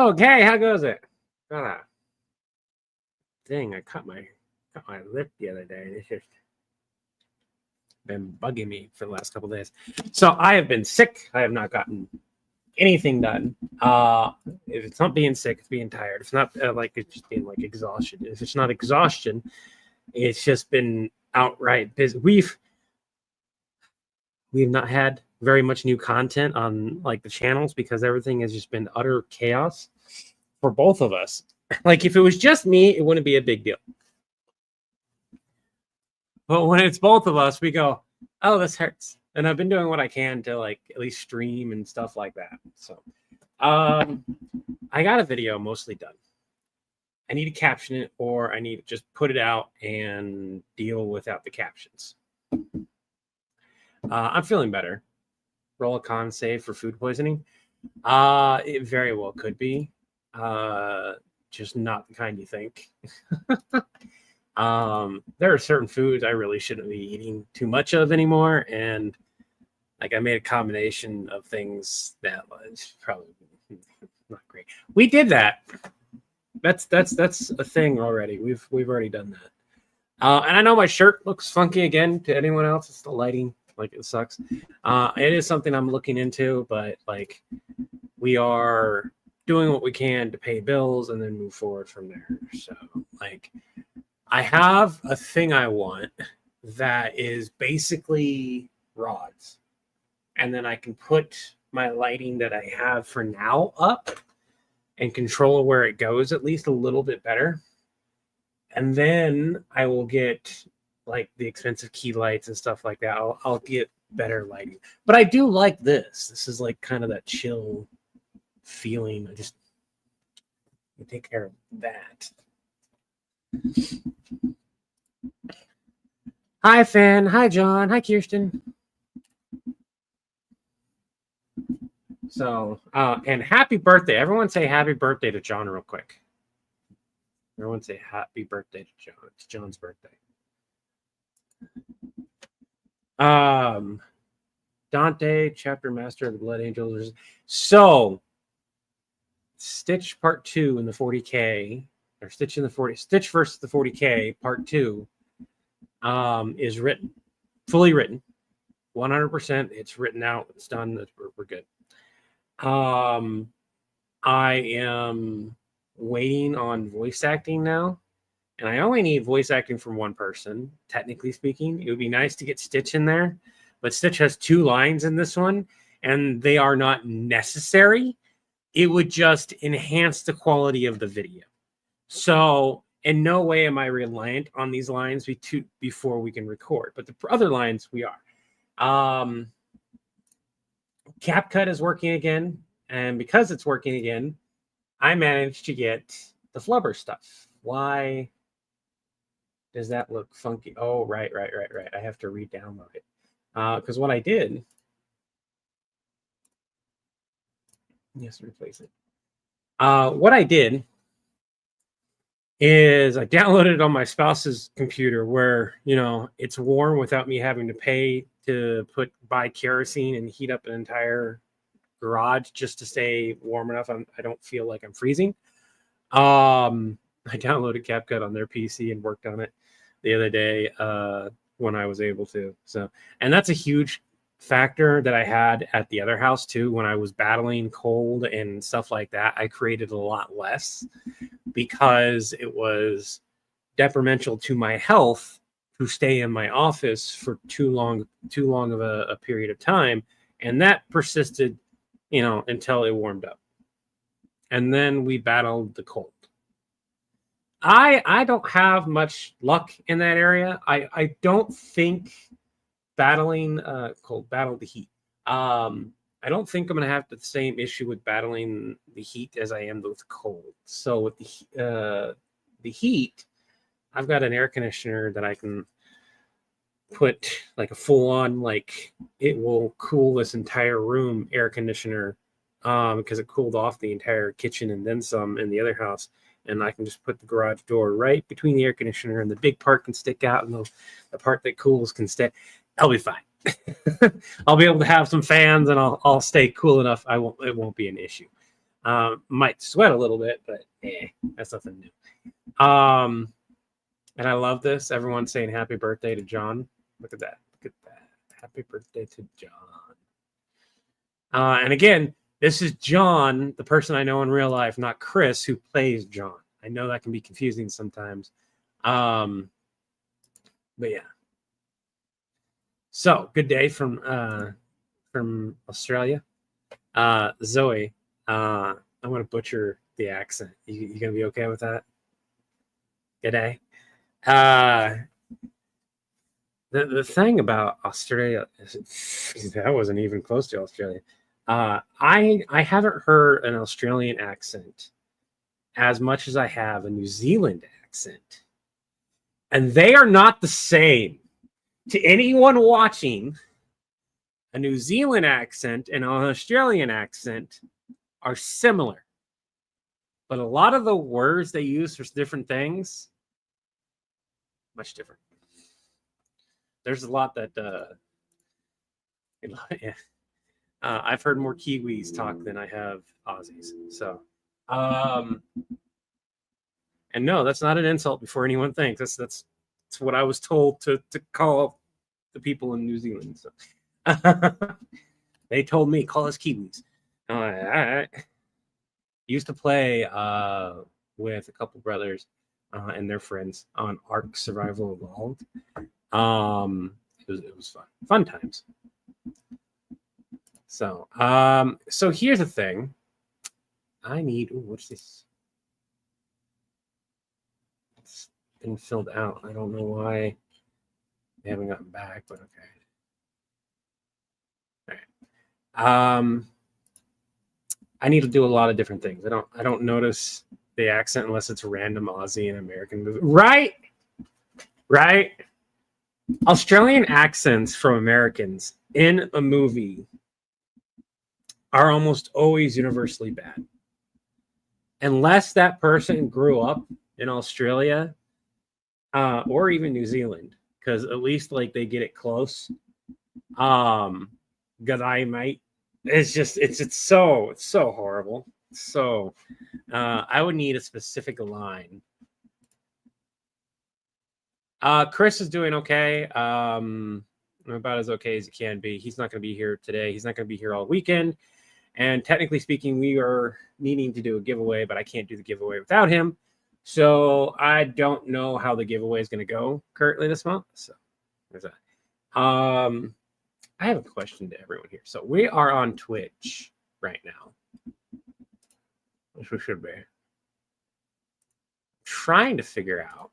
Okay, how goes it? Dang, I cut my lip the other day. It's just been bugging me for the last couple of days. So I have been sick. I have not gotten anything done. If it's not being sick, it's being tired. It's not it's just being like exhaustion. If it's not exhaustion, it's just been outright busy. We've not had very much new content on like the channels because everything has just been utter chaos for both of us. Like if it was just me, it wouldn't be a big deal. But when it's both of us, we go, oh, this hurts. And I've been doing what I can to like at least stream and stuff like that. So I got a video mostly done. I need to caption it, or I need to just put it out and deal without the captions. I'm feeling better. Roll a con save for food poisoning. It very well could be. Just not the kind you think. There are certain foods I really shouldn't be eating too much of anymore, and like I made a combination of things that was probably not great. We did that. That's a thing already. We've already done that. And I know my shirt looks funky again to anyone else. It's the lighting, like it sucks. It is something I'm looking into, but like we are doing what we can to pay bills and then move forward from there. So like I have a thing I want that is basically rods. And then I can put my lighting that I have for now up and control where it goes at least a little bit better. And then I will get like the expensive key lights and stuff like that. I'll get better lighting. But I do like this. This is like kind of that chill feeling. I just take care of that. Hi, Fan. Hi, John. Hi, Kirsten. So, and happy birthday. Everyone say happy birthday to John real quick. Everyone say happy birthday to John. It's John's birthday. Dante, chapter master of the Blood Angels. So, Stitch part 2 in the 40K, or Stitch versus the 40K part 2 is written, fully written, 100%. It's written out. It's done. We're good. I am waiting on voice acting now, and I only need voice acting from one person, technically speaking. It would be nice to get Stitch in there, but Stitch has 2 lines in this one, and they are not necessary. It would just enhance the quality of the video. So in no way am I reliant on these lines before we can record, but the other lines we are. CapCut is working again, and because it's working again, I managed to get the flubber stuff. Why does that look funky? Oh, right. I have to re-download it. Because what I did... Yes, replace it. What I did is I downloaded it on my spouse's computer where, you know, it's warm without me having to pay to buy kerosene and heat up an entire garage just to stay warm enough. I don't feel like I'm freezing. I downloaded CapCut on their PC and worked on it the other day when I was able to. So, and that's a huge factor that I had at the other house too. When I was battling cold and stuff like that, I created a lot less because it was detrimental to my health to stay in my office for too long of a period of time. And that persisted, you know, until it warmed up. And then we battled the cold. I don't have much luck in that area. I don't think battling cold, battle the heat. I don't think I'm going to have the same issue with battling the heat as I am with cold. So with the heat, I've got an air conditioner that I can put like a full-on, like it will cool this entire room air conditioner because it cooled off the entire kitchen and then some in the other house. And I can just put the garage door right between the air conditioner, and the big part can stick out, and the part that cools can stay. I'll be fine. I'll be able to have some fans, and I'll stay cool enough. It won't be an issue. Might sweat a little bit, but that's nothing new. And I love this. Everyone's saying happy birthday to John. Look at that. Look at that. Happy birthday to John. And again, this is John, the person I know in real life, not Chris, who plays John. I know that can be confusing sometimes. But yeah. So good day from Australia. Zoe, I'm going to butcher the accent. You going to be okay with that? Good day. The thing about Australia is that wasn't even close to Australia. I haven't heard an Australian accent as much as I have a New Zealand accent. And they are not the same. To anyone watching, a New Zealand accent and an Australian accent are similar. But a lot of the words they use for different things, much different. There's a lot that I've heard more Kiwis talk than I have Aussies. So, and no, that's not an insult before anyone thinks. That's what I was told to call the people in New Zealand. So they told me, call us Kiwis. All right. Used to play with a couple brothers and their friends on Ark Survival Evolved. It was fun times. So here's the thing. I need, what's this? It's been filled out. I don't know why they haven't gotten back, but okay. All right. I need to do a lot of different things. I don't notice the accent unless it's a random Aussie and American movie. Right. Australian accents from Americans in a movie are almost always universally bad. Unless that person grew up in Australia or even New Zealand, because at least like they get it close. Because it's so horrible. So I would need a specific line. Chris is doing okay. About as okay as he can be. He's not going to be here today. He's not going to be here all weekend. And technically speaking, we are needing to do a giveaway, but I can't do the giveaway without him. So I don't know how the giveaway is going to go currently this month. So there's that. I have a question to everyone here. So we are on Twitch right now. Which we should be. Trying to figure out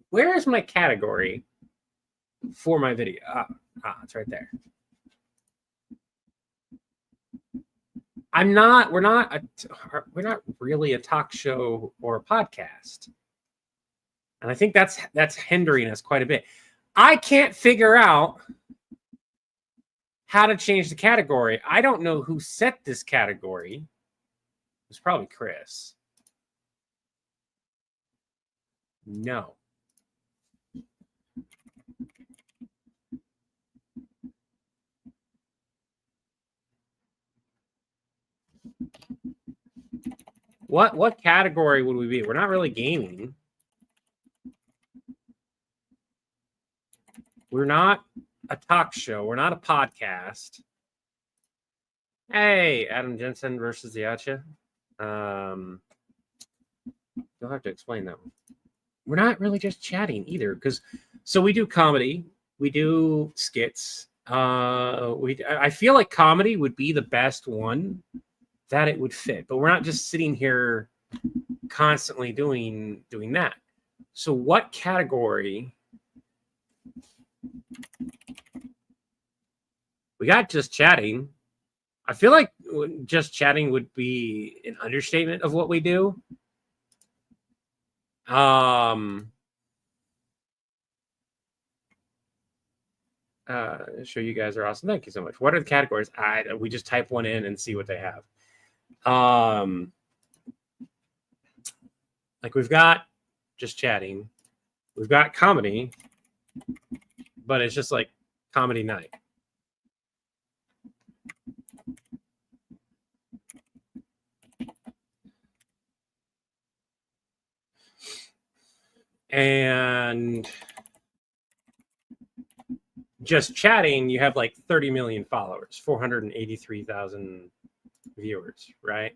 where is my category for my video? It's right there. We're not really a talk show or a podcast. And I think that's hindering us quite a bit. I can't figure out how to change the category. I don't know who set this category. It's probably Chris. No. What category would we be? We're not really gaming. We're not a talk show. We're not a podcast. Hey, Adam Jensen versus Yacha. You'll have to explain that one. We're not really just chatting either, so we do comedy, we do skits. I feel like comedy would be the best one that it would fit, but we're not just sitting here constantly doing that. So what category? We got just chatting. I feel like just chatting would be an understatement of what we do. Sure, you guys are awesome. Thank you so much. What are the categories? We just type one in and see what they have. Like we've got just chatting. We've got comedy, but it's just like comedy night. And just chatting, you have like 30 million followers, 483,000 viewers, right?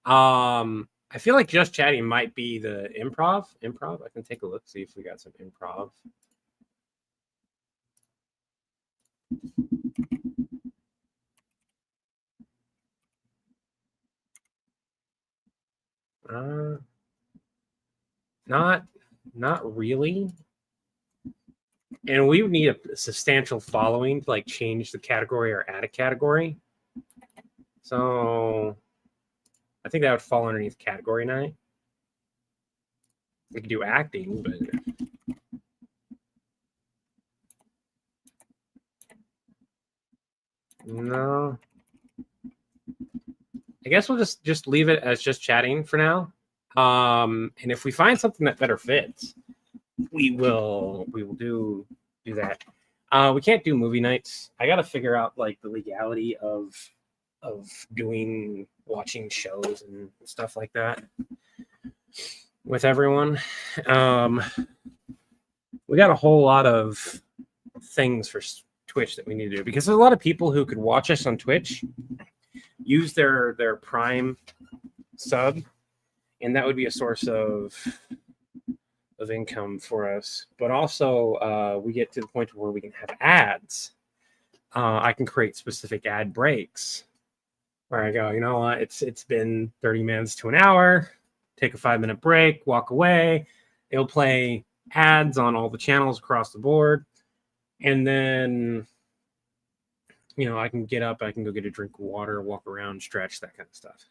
I feel like just chatting might be the improv. I can take a look, see if we got some improv. Not really. And we would need a substantial following to like change the category or add a category. So I think that would fall underneath category night. We could do acting, but no. I guess we'll just leave it as just chatting for now. And if we find something that better fits, we will do that. We can't do movie nights. I got to figure out like the legality of watching shows and stuff like that with everyone. We got a whole lot of things for Twitch that we need to do, because there's a lot of people who could watch us on Twitch, use their Prime sub, and that would be a source of income for us. But also we get to the point where we can have ads. I can create specific ad breaks where I go, you know what, it's been 30 minutes to an hour, take a 5-minute break, walk away. It'll play ads on all the channels across the board. And then, you know, I can get up, I can go get a drink of water, walk around, stretch, that kind of stuff.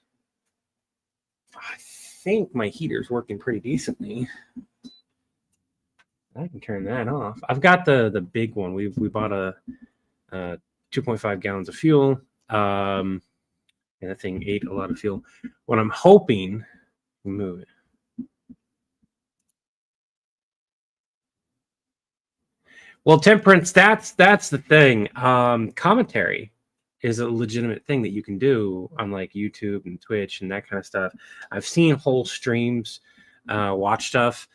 I think my heater's working pretty decently. I can turn that off. I've got the big one. We bought a 2.5 gallons of fuel. And that thing ate a lot of fuel. What I'm hoping, move it. Well, Temperance, that's the thing. Commentary is a legitimate thing that you can do on like YouTube and Twitch and that kind of stuff. I've seen whole streams, watch stuff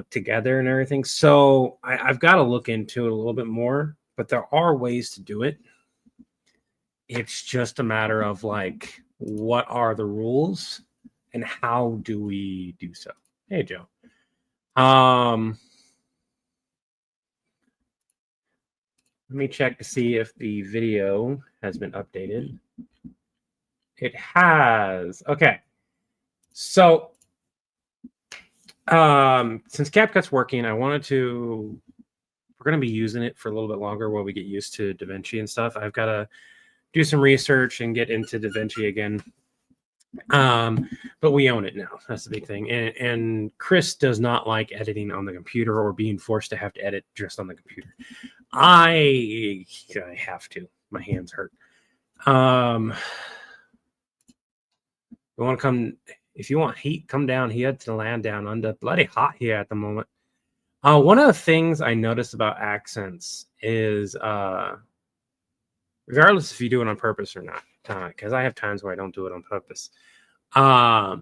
together and everything. So I've got to look into it a little bit more, but there are ways to do it. It's just a matter of like, what are the rules and how do we do so? Hey, Joe. Let me check to see if the video has been updated. It has. Okay. So since CapCut's working, I wanted to, we're going to be using it for a little bit longer while we get used to DaVinci and stuff. I've got to do some research and get into DaVinci again. But we own it now. That's the big thing. And Chris does not like editing on the computer or being forced to have to edit just on the computer. I have to. My hands hurt. You want to come, if you want heat, come down here to the land down under. Bloody hot here at the moment. One of the things I noticed about accents is, regardless if you do it on purpose or not, because I have times where I don't do it on purpose. A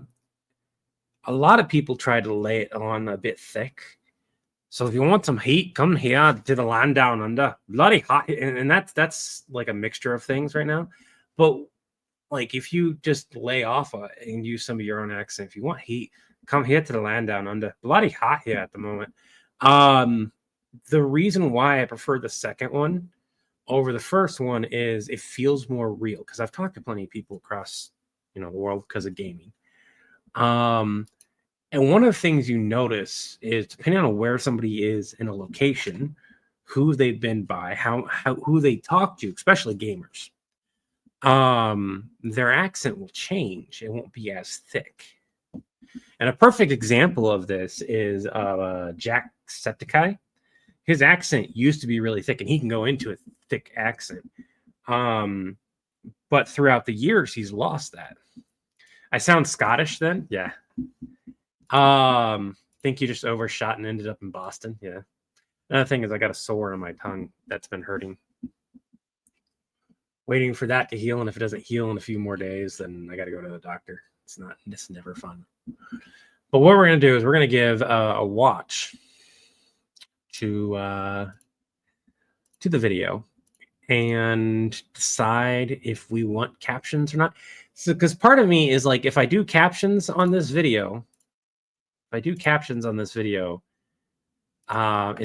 lot of people try to lay it on a bit thick. So if you want some heat, come here to the land down under. Bloody hot. And that's like a mixture of things right now. But like if you just lay off and use some of your own accent, if you want heat, come here to the land down under. Bloody hot here at the moment. The reason why I prefer the second one over the first one is it feels more real, because I've talked to plenty of people across, you know, the world because of gaming. And one of the things you notice is, depending on where somebody is in a location, who they've been by, who they talk to, especially gamers, their accent will change. It won't be as thick. And a perfect example of this is Jacksepticeye. His accent used to be really thick, and he can go into a thick accent. But throughout the years, he's lost that. I sound Scottish then? Yeah. Think you just overshot and ended up in Boston? Yeah. Another thing is I got a sore on my tongue that's been hurting. Waiting for that to heal, and if it doesn't heal in a few more days, then I got to go to the doctor. It's never fun. But what we're going to do is we're going to give a watch to the video and decide if we want captions or not. So, because part of me is like, if I do captions on this video, it's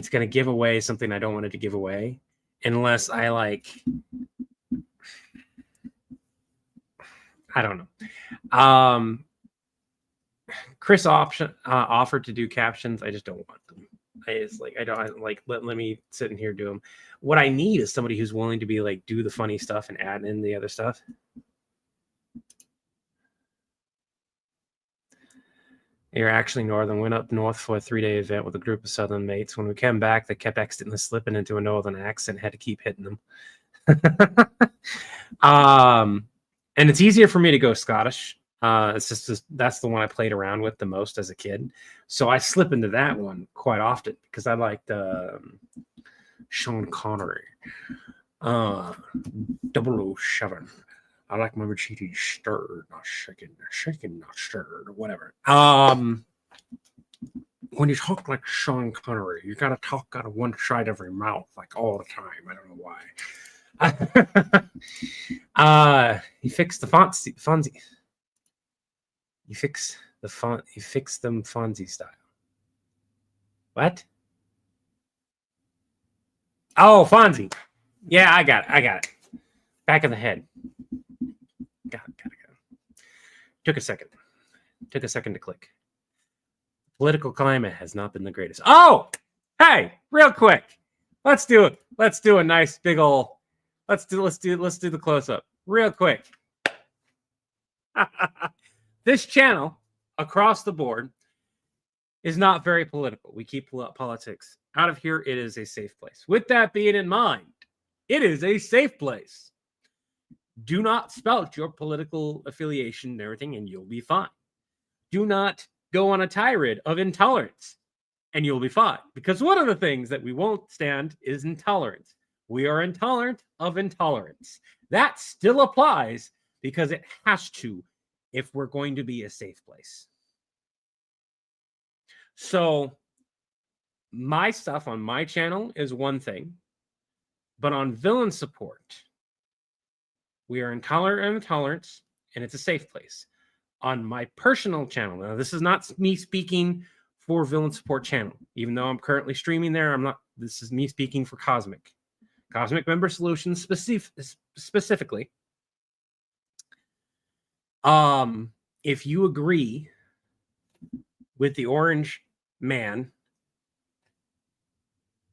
going to give away something I don't want it to give away, unless I like. I don't know. Chris offered to do captions. I just don't want them. Let me sit in here do them. What I need is somebody who's willing to be like, do the funny stuff and add in the other stuff. You're actually northern. Went up north for a 3-day event with a group of southern mates. When we came back, they kept accidentally slipping into a northern accent. Had to keep hitting them. And it's easier for me to go Scottish. It's just that's the one I played around with the most as a kid. So I slip into that one quite often because I liked Sean Connery. 007. I like my cheating stirred, not shaken, not stirred, or whatever. When you talk like Sean Connery, you gotta talk out of one side of your mouth like all the time. I don't know why. He fixed the Fonzie. You fix the font. You fix them Fonzie style. What? Oh, Fonzie. Yeah, I got it. Back of the head. Got it. Took a second to click. Political climate has not been the greatest. Oh, hey, real quick. Let's do it. Let's do a nice big old. Let's do the close up real quick. This channel across the board is not very political. We keep politics out of here. It is a safe place. With that being in mind, it is a safe place. Do not spout your political affiliation and everything, and you'll be fine. Do not go on a tirade of intolerance, and you'll be fine. Because one of the things that we won't stand is intolerance. We are intolerant of intolerance. That still applies because it has to if we're going to be a safe place. So my stuff on my channel is one thing, but on villain support, we are intolerant of intolerance, and it's a safe place. On my personal channel, now this is not me speaking for villain support channel, even though I'm currently streaming there. I'm not. This is me speaking for Cosmic Member Solutions specifically. If you agree with the orange man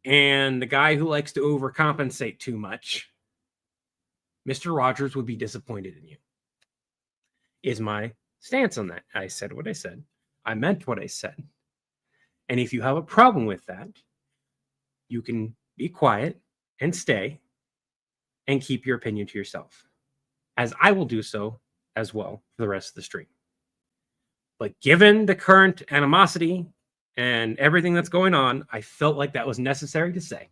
and the guy who likes to overcompensate too much, Mr. Rogers would be disappointed in you, is my stance on that. I said what I said. I meant what I said. And if you have a problem with that, you can be quiet and stay and keep your opinion to yourself, as I will do so as well for the rest of the stream. But given the current animosity and everything that's going on, I felt like that was necessary to say.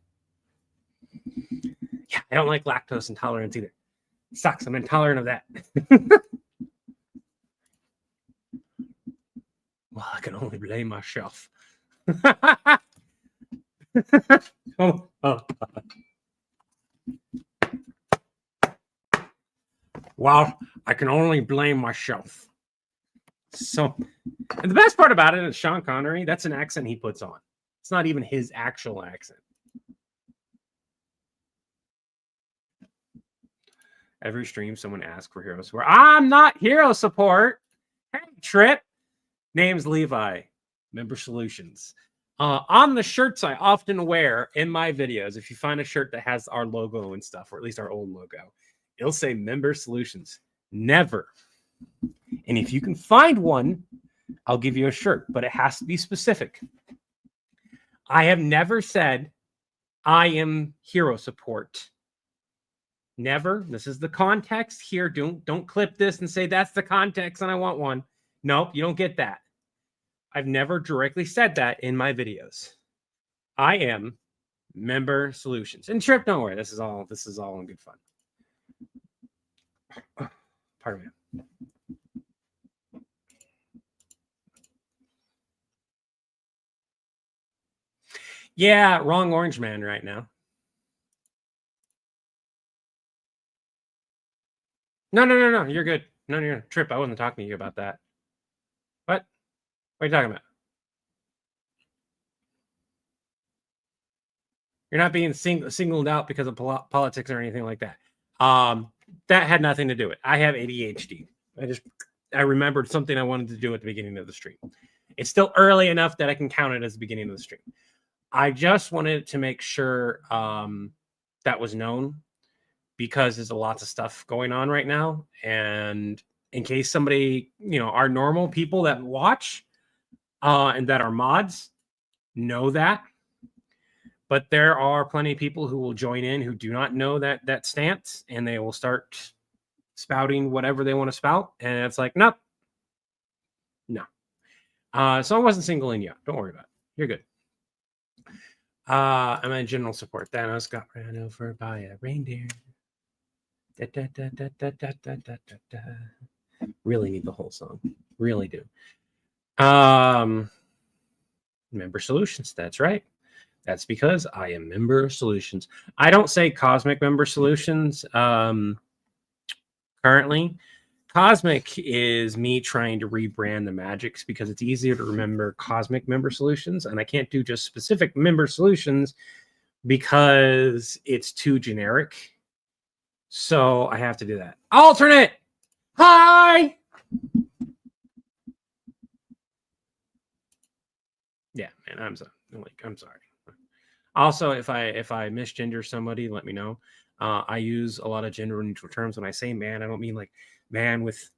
Yeah, I don't like lactose intolerance either. It sucks. I'm intolerant of that. Well, I can only blame myself. Oh. Well, I can only blame myself. So, and the best part about it is Sean Connery, that's an accent he puts on. It's not even his actual accent. Every stream, someone asks for hero support. I'm not hero support. Hey, Trip. Name's Levi, Member Solutions. On the shirts I often wear in my videos, if you find a shirt that has our logo and stuff, or at least our old logo, it'll say Member Solutions. Never. And if you can find one, I'll give you a shirt, but it has to be specific. I have never said I am hero support. Never. This is the context here. Don't clip this and say that's the context and I want one. Nope, you don't get that. I've never directly said that in my videos. I am Member solutions. And Trip, don't worry. This is all in good fun. Pardon me. Yeah, wrong orange man right now. No. You're good. No, you're Trip. I wasn't talking to you about that. What? What are you talking about? You're not being singled out because of politics or anything like that. That had nothing to do with it. I have ADHD. I remembered something I wanted to do at the beginning of the stream. It's still early enough that I can count it as the beginning of the stream. I just wanted to make sure that was known because there's lots of stuff going on right now. And in case somebody, our normal people that watch and that are mods know that. But there are plenty of people who will join in who do not know that stance, and they will start spouting whatever they want to spout. And it's like, nope. No. So I wasn't singling you out. Don't worry about it. You're good. I'm in general support. Thanos got ran over by a reindeer. Really need the whole song. Really do. Member solutions. That's right. That's because I am member solutions. I don't say cosmic member solutions currently. Cosmic is me trying to rebrand the magics because it's easier to remember cosmic member solutions. And I can't do just specific member solutions because it's too generic. So I have to do that. Alternate. Hi. Yeah, man, I'm sorry. Also, if I misgender somebody, let me know. I use a lot of gender neutral terms when I say man. I don't mean like man with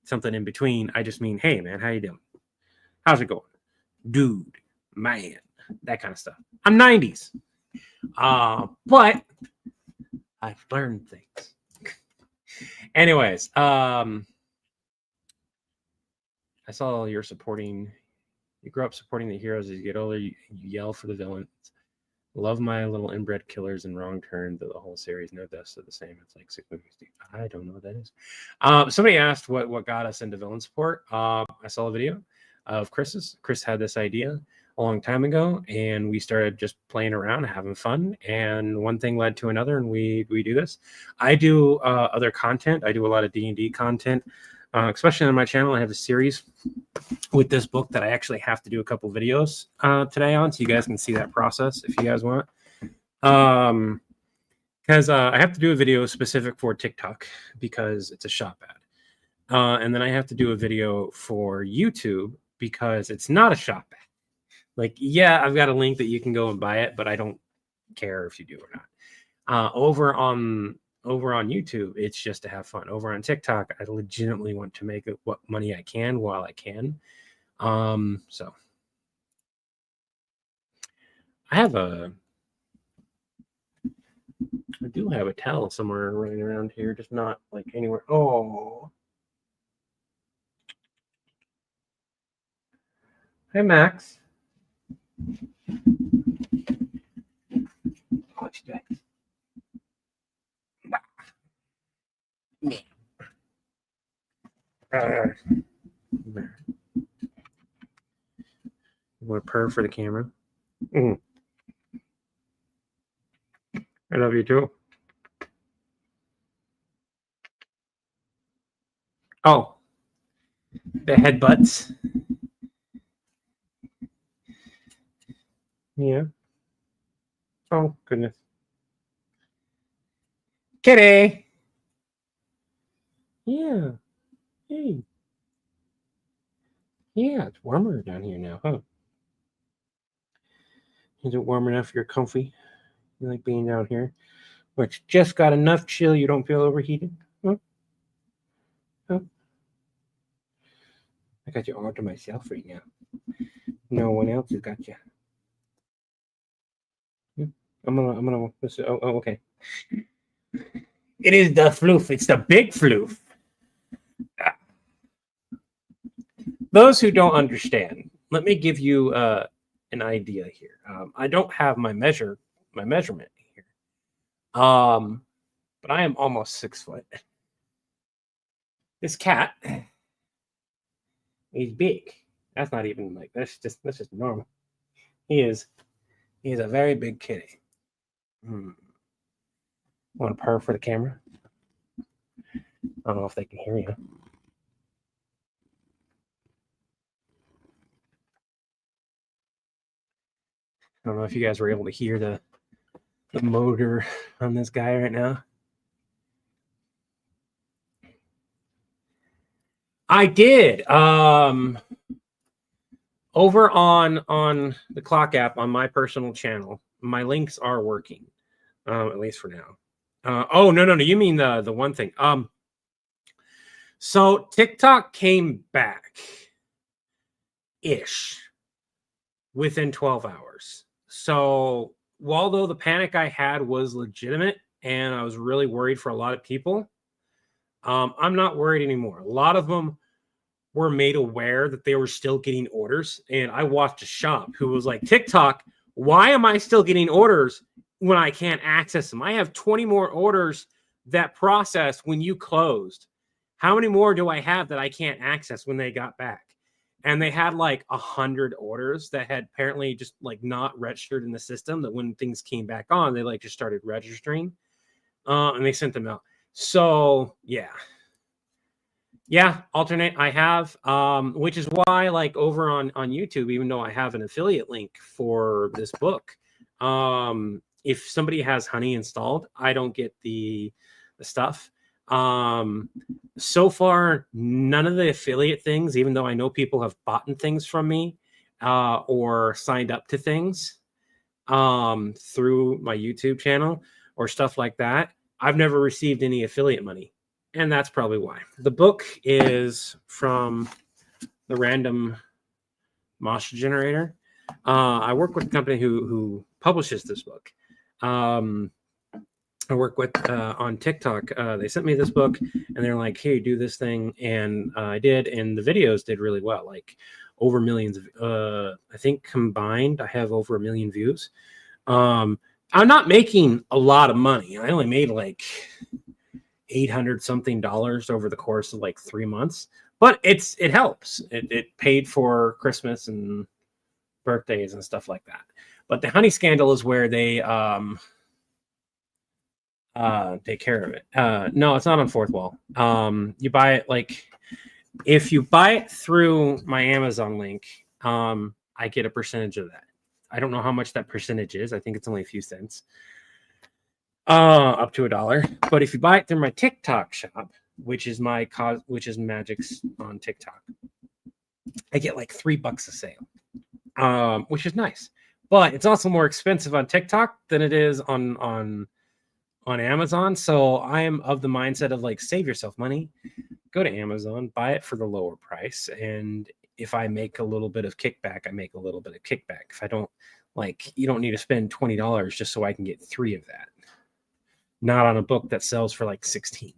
something in between. I just mean, hey man, how you doing? How's it going? Dude, man, that kind of stuff. I'm 90s. But I've learned things. Anyways, I saw you're supporting. You grow up supporting the heroes. As you get older, you yell for the villains. Love my little inbred killers and wrong turn. The whole series, no deaths are the same. It's like 6 movies. I don't know what that is. Somebody asked what got us into villain support. I saw a video of Chris's. Chris had this idea a long time ago, and we started just playing around, having fun, and one thing led to another, and we do this. I do other content. I do a lot of D&D content, especially on my channel. I have a series with this book that I actually have to do a couple videos today on, so you guys can see that process if you guys want. Because I have to do a video specific for TikTok because it's a shop ad. And then I have to do a video for YouTube because it's not a shop ad. Like, yeah, I've got a link that you can go and buy it, but I don't care if you do or not. Over on YouTube, it's just to have fun. Over on TikTok, I legitimately want to make what money I can while I can. So I do have a towel somewhere running around here, just not like anywhere. Oh, hey Max. You want to purr for the camera? I love you too. Oh, the headbutts. Yeah. Oh, goodness. Kitty. Yeah. Hey. Yeah, it's warmer down here now, huh? Is it warm enough you're comfy? You like being down here? Which just got enough chill you don't feel overheated? Huh? Huh? I got you all to myself right now. No one else has got you. I'm gonna listen. Oh, okay. It is the floof. It's the big floof. Those who don't understand, let me give you an idea here. I don't have my measure my measurement here. But I am almost 6 foot. This cat, he's big. That's not even like that's just normal. He's a very big kitty. Want to purr for the camera? I don't know if they can hear you. I don't know if you guys were able to hear the motor on this guy right now. I did. Over on the Clock app on my personal channel, my links are working, at least for now. Oh no, you mean the one thing. So TikTok came back ish within 12 hours. So although the panic I had was legitimate and I was really worried for a lot of people, I'm not worried anymore. A lot of them were made aware that they were still getting orders. And I watched a shop who was like, TikTok, why am I still getting orders when I can't access them? I have 20 more orders that processed when you closed. How many more do I have that I can't access when they got back? And they had like 100 orders that had apparently just like not registered in the system, that when things came back on, they like just started registering, and they sent them out. So yeah, alternate I have, which is why like over on YouTube, even though I have an affiliate link for this book, if somebody has Honey installed, I don't get the stuff. So far, none of the affiliate things, even though I know people have bought things from me, or signed up to things, through my YouTube channel or stuff like that, I've never received any affiliate money. And that's probably why. The book is from the Random Mosh Generator. I work with a company who publishes this book. I work with on TikTok. They sent me this book and they're like, hey, do this thing. And I did. And the videos did really well, like over millions of, I think combined, I have over 1 million views. I'm not making a lot of money. I only made like $800 something over the course of like 3 months, but it helps. It paid for Christmas and birthdays and stuff like that. But the Honey Scandal is where they take care of it. No, it's not on Fourth Wall. You buy it like, if you buy it through my Amazon link, I get a percentage of that. I don't know how much that percentage is. I think it's only a few cents, up to $1. But if you buy it through my TikTok shop, which is Magic's on TikTok, I get like $3 a sale, which is nice. But it's also more expensive on TikTok than it is on Amazon. So I am of the mindset of like, save yourself money, go to Amazon, buy it for the lower price. And if I make a little bit of kickback, I make a little bit of kickback. If I don't, like, you don't need to spend $20 just so I can get 3 of that. Not on a book that sells for like 16.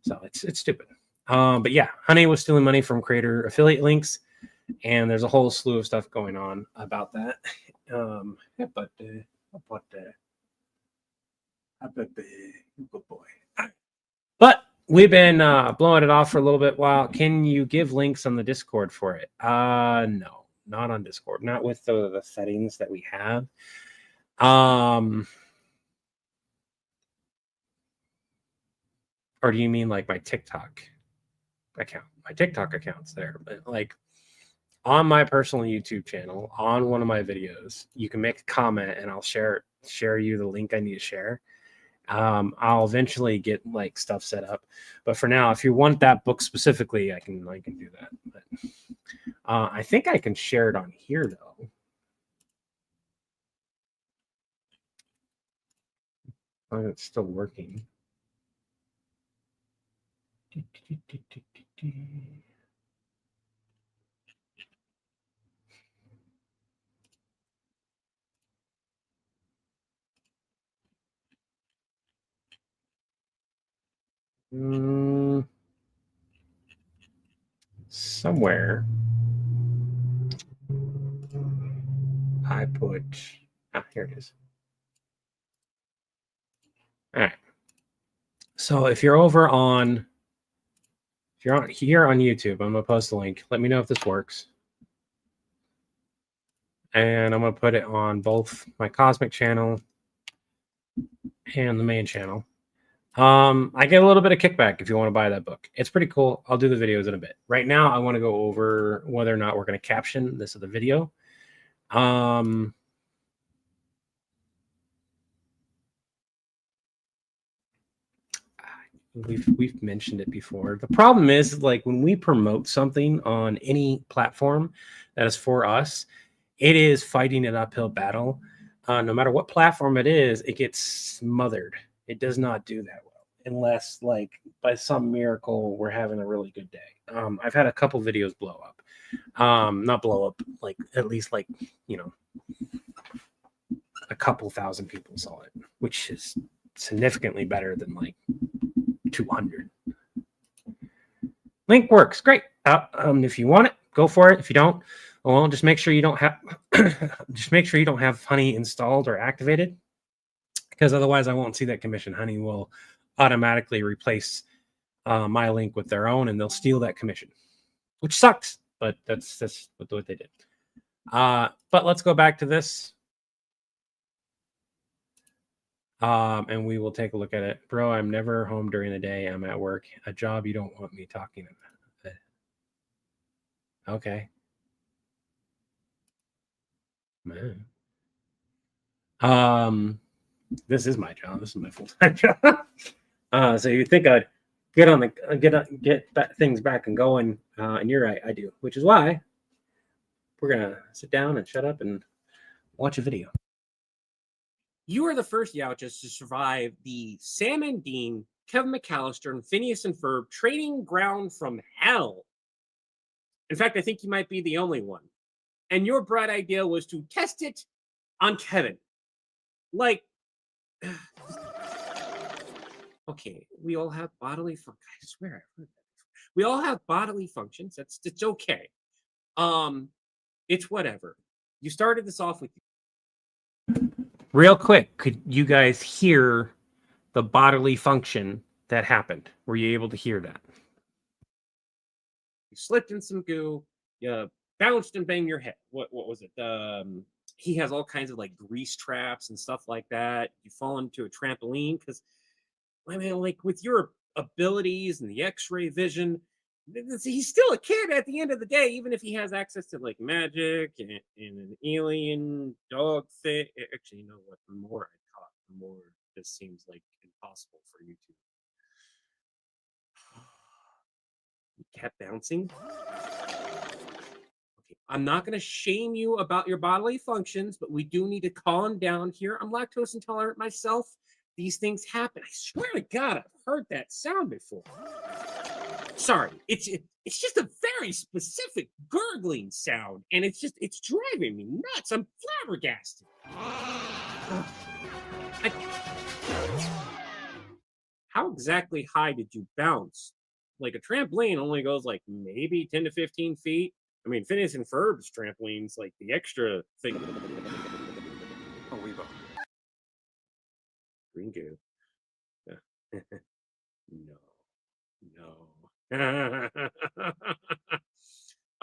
So it's stupid. But yeah, Honey was stealing money from creator affiliate links, and there's a whole slew of stuff going on about that. Good boy. But we've been blowing it off for a little bit while. Can you give links on the Discord for it? No, not on Discord. Not with the settings that we have. Or do you mean like my TikTok account? My TikTok account's there, but like on my personal YouTube channel, on one of my videos, you can make a comment and I'll share you the link I need to share. I'll eventually get like stuff set up, but for now, if you want that book specifically, I can do that. But I think I can share it on here though. Oh, it's still working. Somewhere I put, here it is. All right. So if you're over on, if you're on here on YouTube, I'm gonna post a link. Let me know if this works. And I'm gonna put it on both my Cosmic channel and the main channel. I get a little bit of kickback if you want to buy that book. It's pretty cool. I'll do the videos in a bit. Right now, I want to go over whether or not we're going to caption this of the video. We've mentioned it before. The problem is, like, when we promote something on any platform that is for us, it is fighting an uphill battle. No matter what platform it is, it gets smothered. It does not do that well unless, like, by some miracle we're having a really good day. I've had a couple videos blow up. Not blow up, like, at least, like, you know, a couple thousand people saw it, which is significantly better than like 200. Link works great. If you want it, go for it. If you don't, well, just make sure you don't have Honey installed or activated, because otherwise I won't see that commission. Honey will automatically replace my link with their own, and they'll steal that commission, which sucks. But that's what they did. But let's go back to this. And we will take a look at it. Bro, I'm never home during the day. I'm at work. A job you don't want me talking about. Okay. Man. This is my job. This is my full-time job. So you think I'd get things back and going, and you're right, I do. Which is why we're gonna sit down and shut up and watch a video. You are the first Youches to survive the Sam and Dean, Kevin McAllister, and Phineas and Ferb training ground from hell. In fact, I think you might be the only one. And your bright idea was to test it on Kevin. Like, okay, we all have bodily functions. I swear I've heard that before. We all have bodily functions. It's okay. It's whatever. You started this off with. Real quick, could you guys hear the bodily function that happened? Were you able to hear that? You slipped in some goo, you bounced and banged your head. What was it? He has all kinds of like grease traps and stuff like that. You fall into a trampoline because, I mean, like with your abilities and the X-ray vision, he's still a kid at the end of the day, even if he has access to like magic and an alien dog thing. Actually, you know what? The more I talk, the more this seems like impossible for you to. You kept bouncing. Okay, I'm not going to shame you about your bodily functions, but we do need to calm down here. I'm lactose intolerant myself. These things happen. I swear to God, I've heard that sound before. Sorry, it's just a very specific gurgling sound, and it's driving me nuts. I'm flabbergasted. How exactly high did you bounce? Like a trampoline only goes like maybe 10 to 15 feet. I mean, Phineas and Ferb's trampolines, like the extra thing. Oh, Weebo. Green goo. No.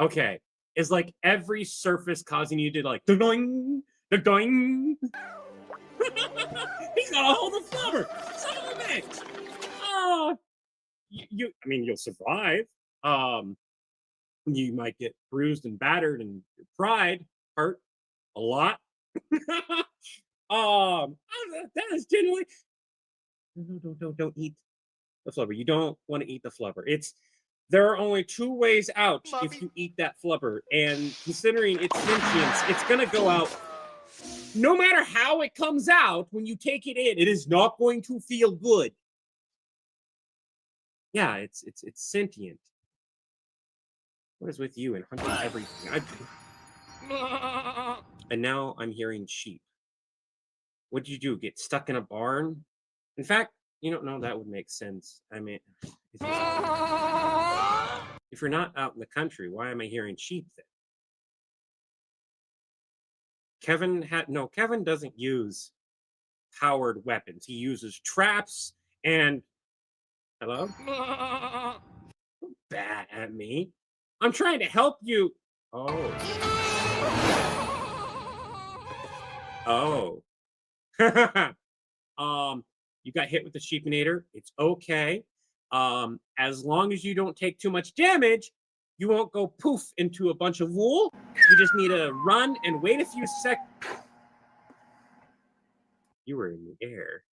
Okay. Is like every surface causing you to like doing? He's got a hold of flubber. Son of a bitch. I mean, you'll survive. You might get bruised and battered, and your pride hurt a lot. That is generally. Don't eat the flubber. You don't want to eat the flubber. There are only two ways out if you eat that flubber, and considering its sentience, it's gonna go out. No matter how it comes out, when you take it in, it is not going to feel good. Yeah, it's sentient. What is with you and hunting everything? And now I'm hearing sheep. What'd you do? Get stuck in a barn? In fact, you don't know, that would make sense. I mean, if you're not out in the country, why am I hearing sheep then? Kevin doesn't use powered weapons. He uses traps and hello? Don't bat at me. I'm trying to help you. Oh. Oh. You got hit with the sheepinator. It's okay. As long as you don't take too much damage, you won't go poof into a bunch of wool. You just need to run and wait a few seconds. You were in the air.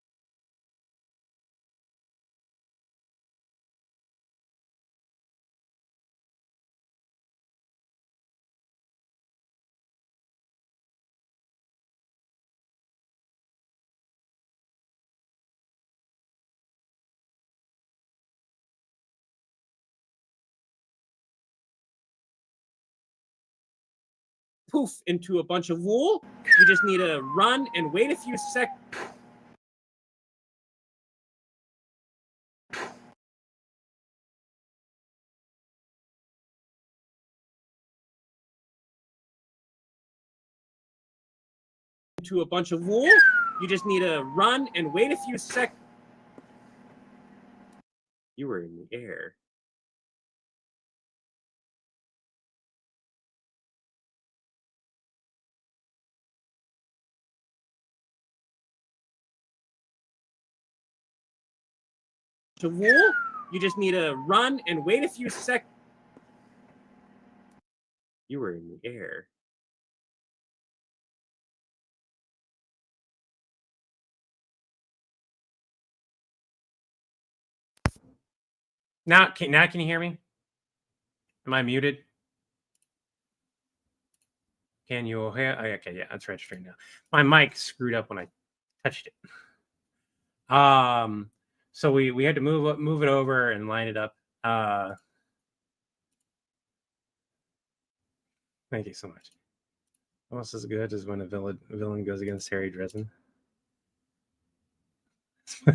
Poof into a bunch of wool. You just need to run and wait a few seconds. To a bunch of wool. You just need to run and wait a few seconds. You were in the air. To wool. You just need to run and wait a few seconds. You were in the air. Now can you hear me? Am I muted? Can you hear? Oh, okay, yeah, that's registering now. My mic screwed up when I touched it. So we had to move it over and line it up. Thank you so much. Almost as good as when a villain goes against Harry Dresden.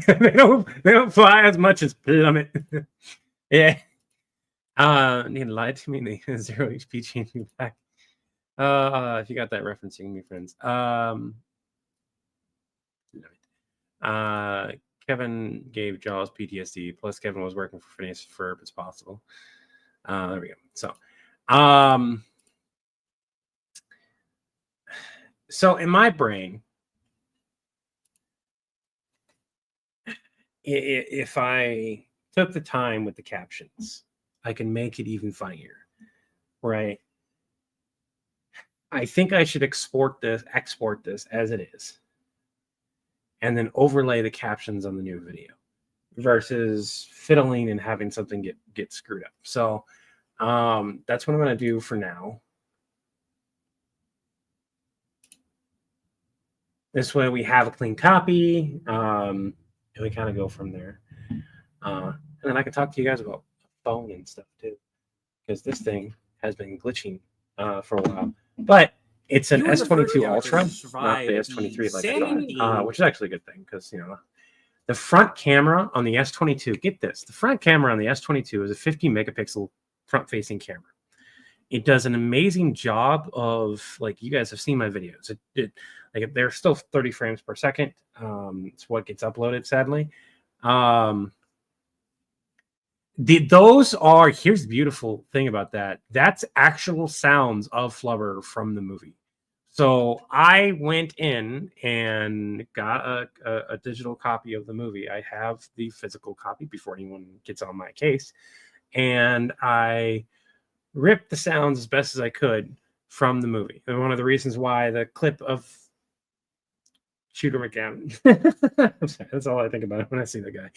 they don't fly as much as plummet. Yeah. They lied to me and they 0 HP changed me back. If you got that referencing me, friends. Kevin gave Jaws PTSD. Plus, Kevin was working for Phineas Ferb. It's possible. There we go. So in my brain, if I took the time with the captions, I can make it even funnier, right? I think I should export this as it is, and then overlay the captions on the new video versus fiddling and having something get screwed up. So that's what I'm going to do for now. This way we have a clean copy, and we kind of go from there. And then I can talk to you guys about phone and stuff too, because this thing has been glitching for a while. But it's an S22 Ultra, not the S23 like I thought, which is actually a good thing because, you know, the front camera on the S22, get this, the front camera on the S22 is a 50 megapixel front-facing camera. It does an amazing job of, like, you guys have seen my videos. Like, they're still 30 frames per second. It's what gets uploaded, sadly. Those are, here's the beautiful thing about that. That's actual sounds of Flubber from the movie. So I went in and got a digital copy of the movie. I have the physical copy before anyone gets on my case. And I ripped the sounds as best as I could from the movie. And one of the reasons why the clip of Shooter McGavin, that's all I think about when I see the guy.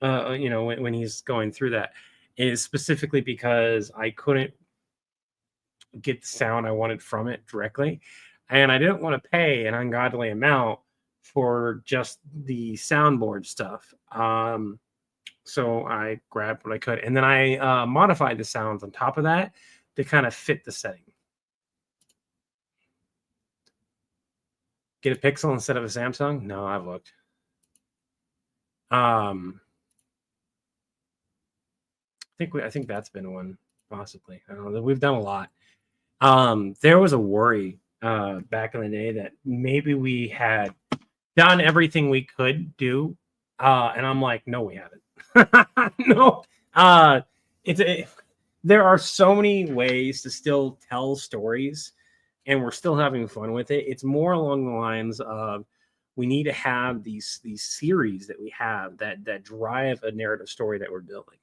You know, when he's going through that, is specifically because I couldn't get the sound I wanted from it directly, and I didn't want to pay an ungodly amount for just the soundboard stuff. So I grabbed what I could, and then I modified the sounds on top of that to kind of fit the setting. Get a Pixel instead of a Samsung? No, I've looked. I think that's been one, possibly. I don't know. We've done a lot. There was a worry back in the day that maybe we had done everything we could do, and I'm like, no, we haven't. No, there are so many ways to still tell stories, and we're still having fun with it. It's more along the lines of we need to have these series that we have that drive a narrative story that we're building.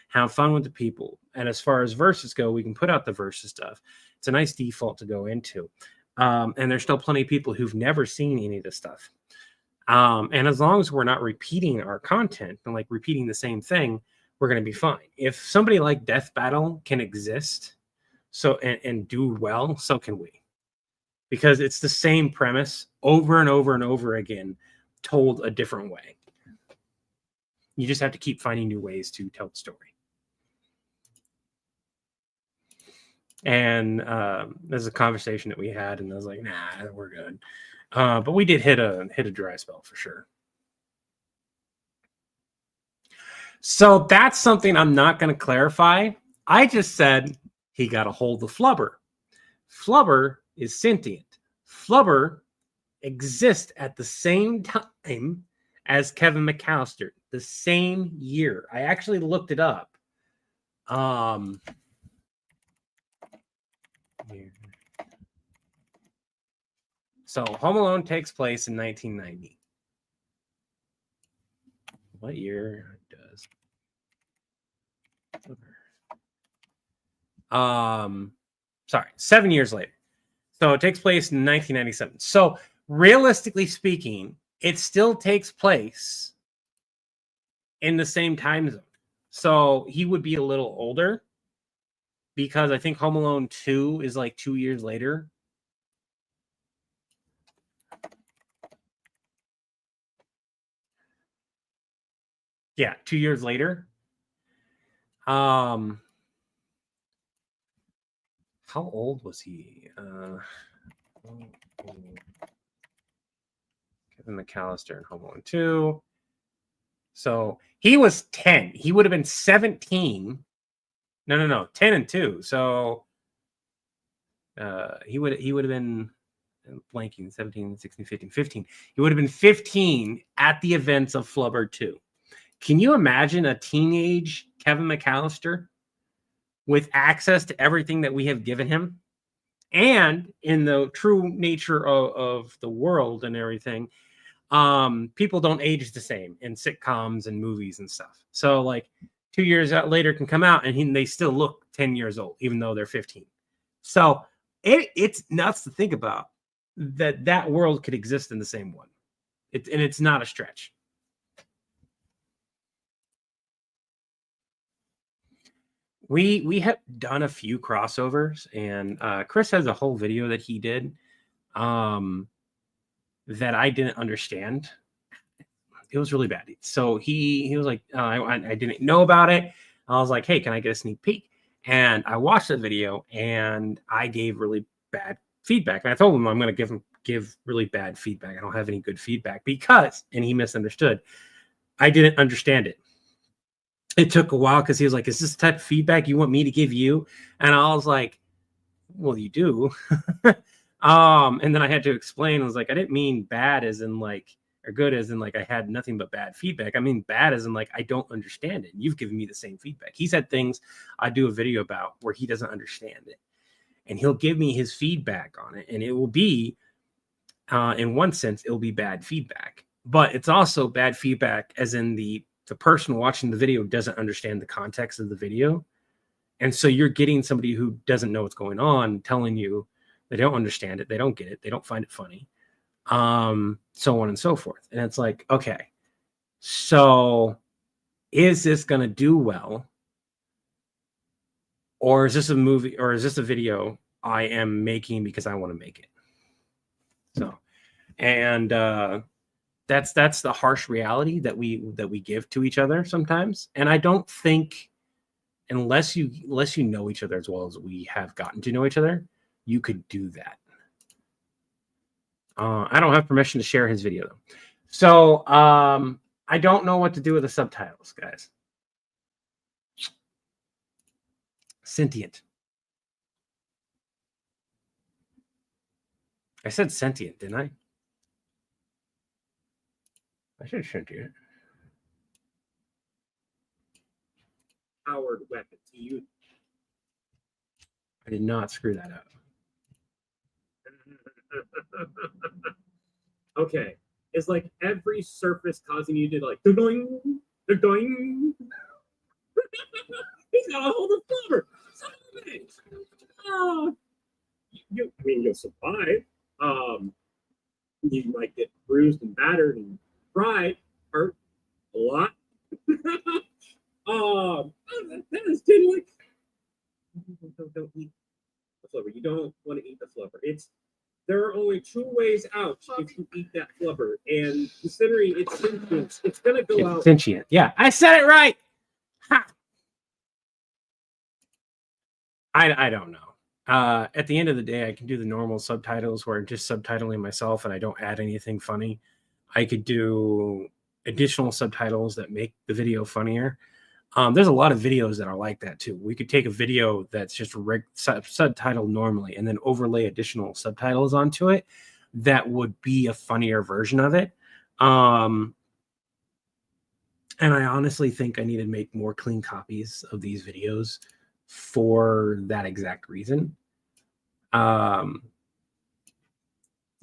Have fun with the people, and as far as verses go, we can put out the verses stuff. It's a nice default to go into, and there's still plenty of people who've never seen any of this stuff. And as long as we're not repeating our content and like repeating the same thing, we're going to be fine. If somebody like Death Battle can exist and do well, so can we. Because it's the same premise over and over and over again, told a different way. You just have to keep finding new ways to tell the story. And there's a conversation that we had, and I was like, nah, we're good. But we did hit a dry spell for sure. So that's something I'm not going to clarify. I just said he got a hold of Flubber. Flubber is sentient. Flubber exists at the same time as Kevin McAllister, the same year. I actually looked it up. So Home Alone takes place in 1990. What year does? Sorry, 7 years later. So it takes place in 1997. So realistically speaking, it still takes place in the same time zone. So he would be a little older because I think Home Alone 2 is like 2 years later. Yeah, 2 years later. How old was he? Kevin McAllister in Home Alone 2. So he was 10. He would have been 17. No. 10 and 2. So he would have been blanking 17, 16, 15, 15. He would have been 15 at the events of Flubber 2. Can you imagine a teenage Kevin McAllister with access to everything that we have given him? And in the true nature of the world and everything, people don't age the same in sitcoms and movies and stuff. So like 2 years later can come out and they still look 10 years old, even though they're 15. So it's nuts to think about that world could exist in the same one. And it's not a stretch. We have done a few crossovers, and Chris has a whole video that he did that I didn't understand. It was really bad. So he was like, I didn't know about it. I was like, hey, can I get a sneak peek? And I watched the video, and I gave really bad feedback. And I told him I'm going to give really bad feedback. I don't have any good feedback because, and he misunderstood. I didn't understand it. It took a while because he was like, is this the type of feedback you want me to give you? And I was like, well, you do. And then I had to explain. I was like, I didn't mean bad as in like, or good as in like I had nothing but bad feedback. I mean bad as in like I don't understand it. You've given me the same feedback. He's had things I do a video about where he doesn't understand it. And he'll give me his feedback on it. And it will be, in one sense, it'll be bad feedback. But it's also bad feedback as in the person watching the video doesn't understand the context of the video. And so you're getting somebody who doesn't know what's going on telling you they don't understand it, they don't get it, they don't find it funny, so on and so forth. And it's like, okay, so is this going to do well? Or is this a movie, or is this a video I am making because I want to make it? So, and that's the harsh reality that we give to each other sometimes. And I don't think unless you know each other as well as we have gotten to know each other, you could do that. I don't have permission to share his video though. So I don't know what to do with the subtitles, guys. Sentient. I said sentient, didn't I? I said sentient. Powered weapon. So you I did not screw that up. okay. It's like every surface causing you to like doing, doing. He's got a hold of Flubber. Oh, I mean, you'll survive. You might get bruised and battered and fried, hurt a lot. That is like don't eat the flubber. You don't want to eat the flubber. There are only two ways out if you eat that flubber, and considering its sentience, it's gonna go out. Sentient. Yeah, I said it right. Ha! I don't know. At the end of the day, I can do the normal subtitles where I'm just subtitling myself and I don't add anything funny. I could do additional subtitles that make the video funnier. There's a lot of videos that are like that too. We could take a video that's just subtitled normally and then overlay additional subtitles onto it. That would be a funnier version of it. And I honestly think I need to make more clean copies of these videos for that exact reason. The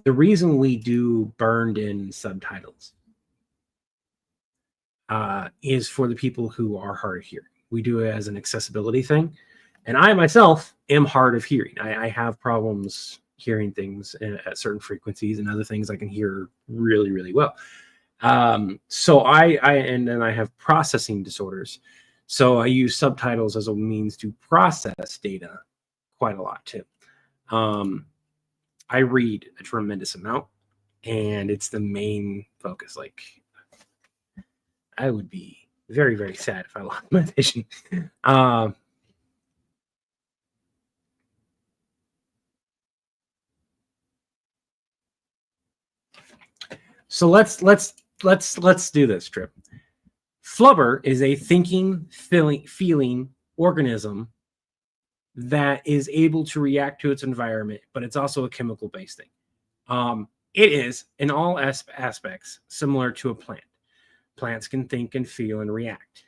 reason we do burned in subtitles is for the people who are hard of hearing. We do it as an accessibility thing. And I myself am hard of hearing. I have problems hearing things at certain frequencies, and other things I can hear really, really well. So and then I have processing disorders. So I use subtitles as a means to process data quite a lot too. I read a tremendous amount, and it's the main focus. Like, I would be very, very sad if I lost my vision. So let's do this, Trip. Flubber is a thinking, feeling organism that is able to react to its environment, but it's also a chemical-based thing. It is, in all aspects, similar to a plant. Plants can think and feel and react.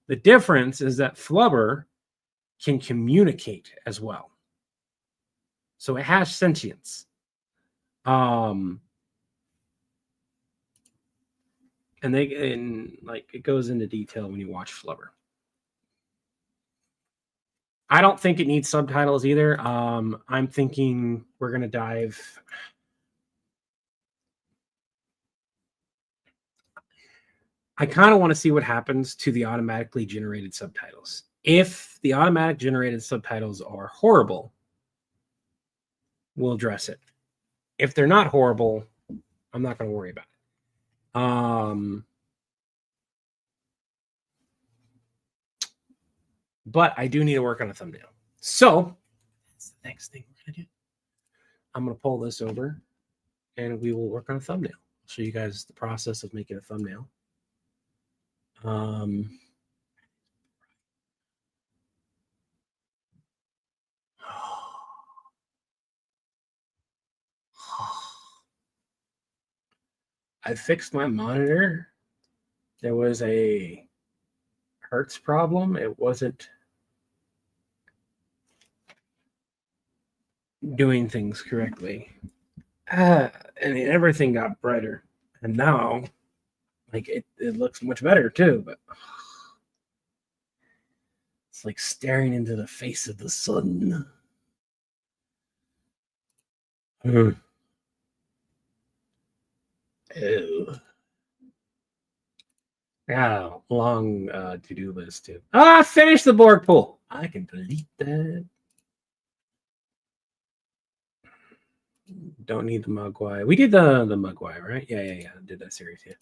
The difference is that Flubber can communicate as well. So it has sentience. And it goes into detail when you watch Flubber. I don't think it needs subtitles either. I'm thinking we're gonna dive. I kind of want to see what happens to the automatically generated subtitles. If the automatic generated subtitles are horrible, we'll address it. If they're not horrible, I'm not going to worry about it. But I do need to work on a thumbnail. So that's the next thing we're going to do. I'm going to pull this over and we will work on a thumbnail. I'll show you guys the process of making a thumbnail. I fixed my monitor. There was a Hertz problem. It wasn't doing things correctly. And everything got brighter. And now, like, it looks much better too, but it's like staring into the face of the sun. Ew. Yeah, long to-do list too. Finish the Borg pool. I can delete that. Don't need the Mugwai. We did the Mugwai, right? Yeah. I did that series, yeah.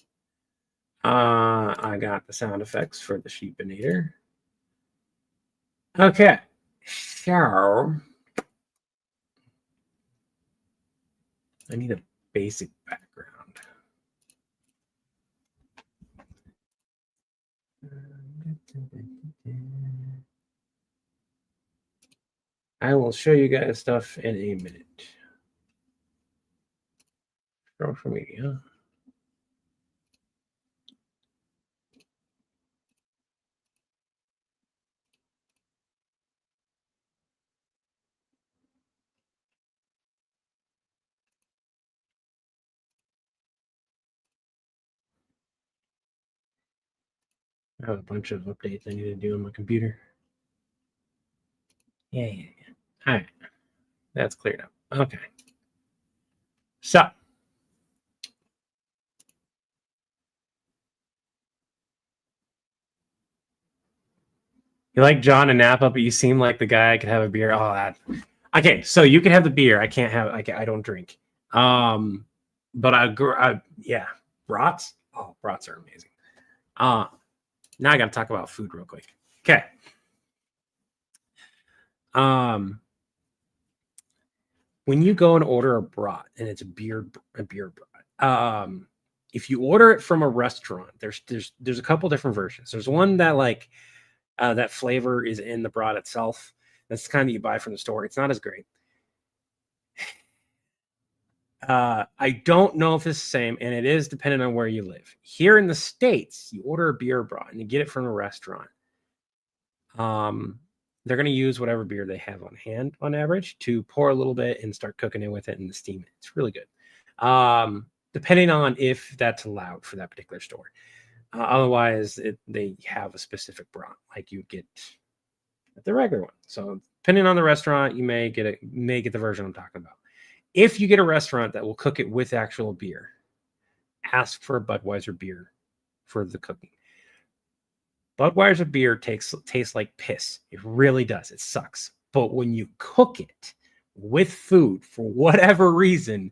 I got the sound effects for the Sheepinator. Okay. So I need a basic background. I will show you guys stuff in a minute. Social media. I have a bunch of updates I need to do on my computer. Yeah. All right. That's cleared up. Okay. So, you like John and Napa, but you seem like the guy I could have a beer. Oh, that. Okay, so you can have the beer. I can't have. I don't drink. But yeah, brats. Oh, brats are amazing. Now I got to talk about food real quick. Okay. When you go and order a brat and it's a beer brat, if you order it from a restaurant, there's a couple different versions. There's one that like that flavor is in the brat itself. That's the kind that you buy from the store. It's not as great. I don't know if it's the same, and it is dependent on where you live. Here in the States, you order a beer brat and you get it from a restaurant. They're going to use whatever beer they have on hand on average to pour a little bit and start cooking it with it and steam it. It's really good. Depending on if that's allowed for that particular store. Otherwise, they have a specific brat like you get at the regular one. So depending on the restaurant, you may get the version I'm talking about. If you get a restaurant that will cook it with actual beer, ask for a Budweiser beer for the cooking. Budweiser beer tastes like piss. It really does. It sucks. But when you cook it with food, for whatever reason,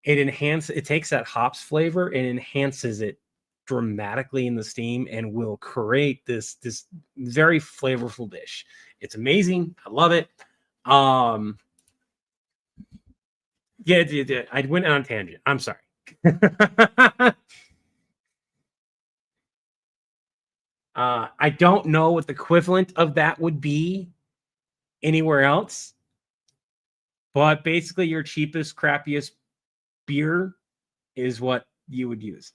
it takes that hops flavor and enhances it dramatically in the steam and will create this very flavorful dish. It's amazing. I love it. Yeah. I went on a tangent. I'm sorry. I don't know what the equivalent of that would be anywhere else, but basically your cheapest, crappiest beer is what you would use.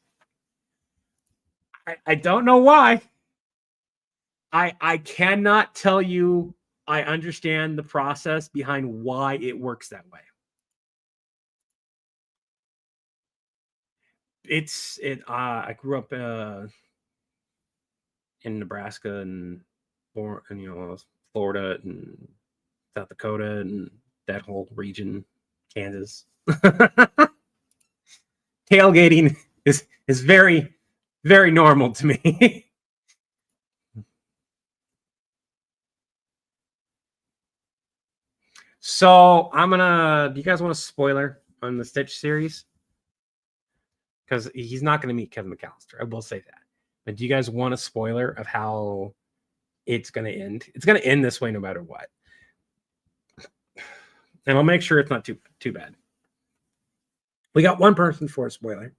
I don't know why. I cannot tell you. I understand the process behind why it works that way. I grew up in Nebraska and Florida and South Dakota and that whole region, Kansas. Tailgating is very, very normal to me. So do you guys want a spoiler on the Stitch series? Because he's not going to meet Kevin McAllister. I will say that. But do you guys want a spoiler of how it's going to end? It's going to end this way no matter what. And I'll make sure it's not too bad. We got one person for a spoiler.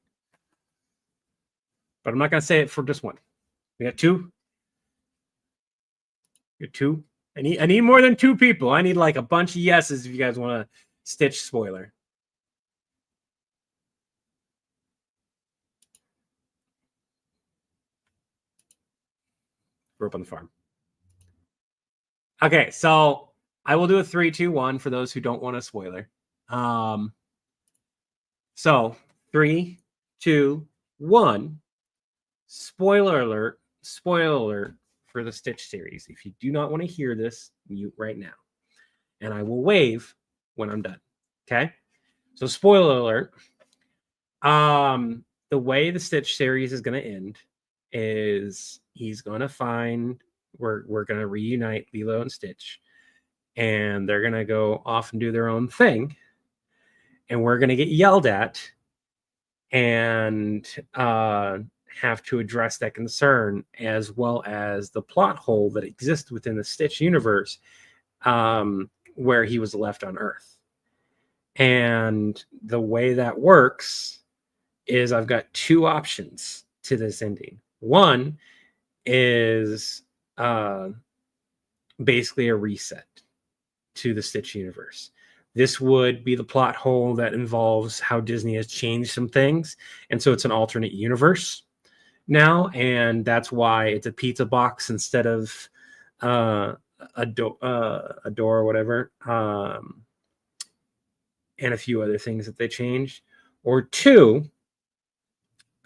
But I'm not going to say it for just one. We got two. Two. I need more than two people. I need like a bunch of yeses if you guys want a Stitch spoiler. Grew up on the farm. Okay, so I will do a 3, 2, 1 for those who don't want a spoiler. So 3, 2, 1. Spoiler alert. Spoiler alert for the Stitch series. If you do not want to hear this, mute right now. And I will wave when I'm done. Okay? So spoiler alert. The way the Stitch series is going to end is he's going to find we're going to reunite Lilo and Stitch, and they're going to go off and do their own thing, and we're going to get yelled at and have to address that concern, as well as the plot hole that exists within the Stitch universe, where he was left on Earth. And the way that works is I've got two options to this ending. One is basically a reset to the Stitch universe. this would be the plot hole that involves how Disney has changed some things. And so it's an alternate universe now. And that's why it's a pizza box instead of a door or whatever. And a few other things that they changed. Or two,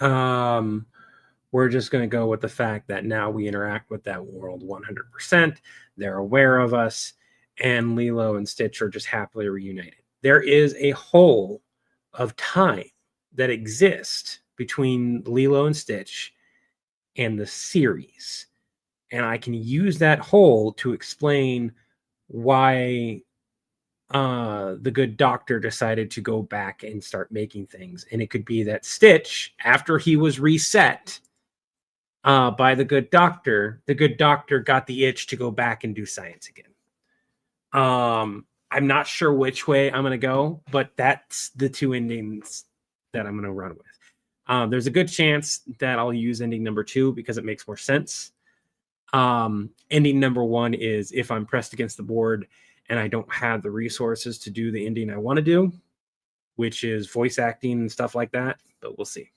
we're just going to go with the fact that now we interact with that world 100%. They're aware of us, and Lilo and Stitch are just happily reunited. There is a hole of time that exists between Lilo and Stitch and the series. And I can use that hole to explain why the good doctor decided to go back and start making things. And it could be that Stitch, after he was reset by the good doctor got the itch to go back and do science again. I'm not sure which way I'm going to go, but that's the two endings that I'm going to run with. There's a good chance that I'll use ending number 2 because it makes more sense. Ending number 1 is if I'm pressed against the board and I don't have the resources to do the ending I want to do, which is voice acting and stuff like that, but we'll see.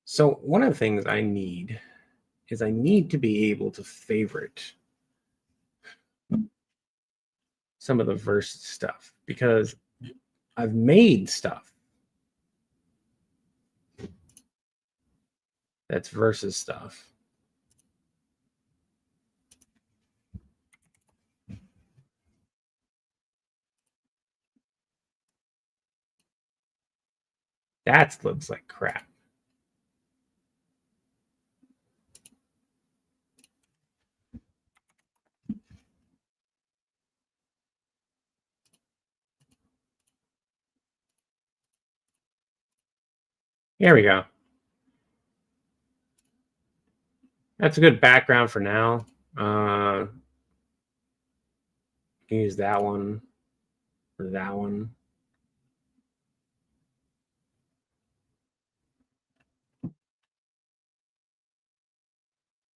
So one of the things I need to be able to favorite some of the verse stuff because I've made stuff that's versus stuff. That looks like crap. Here we go. That's a good background for now. Use that one or that one.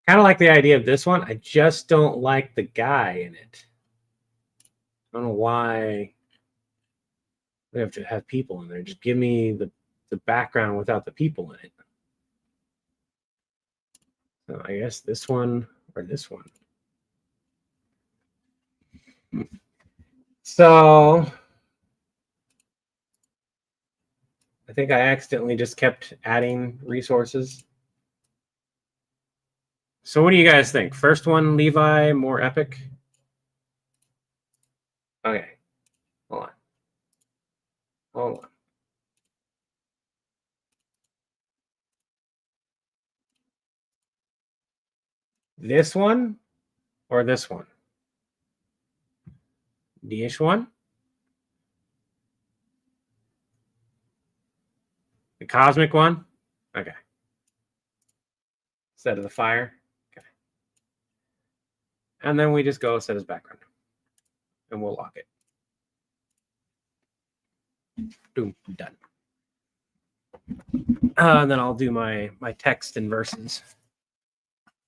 Kind of like the idea of this one. I just don't like the guy in it. I don't know why we have to have people in there. Just give me the background without the people in it. So I guess this one or this one. So I think I accidentally just kept adding resources. So what do you guys think? First one, Levi, more epic? Okay. Hold on. Hold on. This one or this one? The-ish one? The cosmic one? Okay. Set of the fire. Okay. And then we just go set as background. And we'll lock it. Boom, done. And then I'll do my text and verses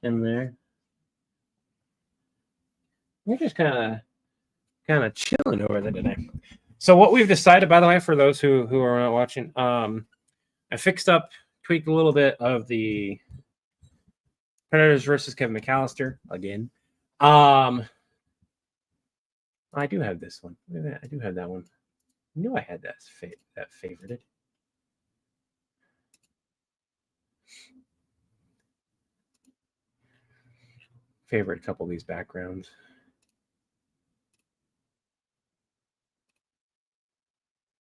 in there. We're just kind of chilling over there today. So what we've decided, by the way, for those who are not watching, I tweaked a little bit of the Predators versus Kevin McAllister again. I do have this one. Look at that. I do have that one. I knew I had that favorited. Favorite a couple of these backgrounds.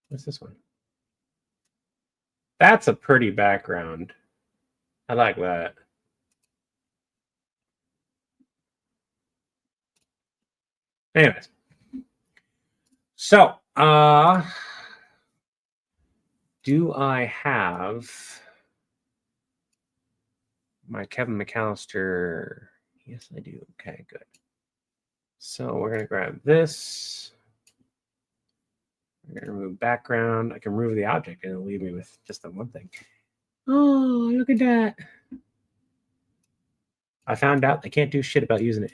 What's this one? That's a pretty background. I like that. Anyways. So, do I have my Kevin McAllister? Yes, I do. Okay, good. So we're going to grab this. We're going to remove background. I can remove the object and it'll leave me with just the one thing. Oh, look at that. I found out I can't do shit about using it.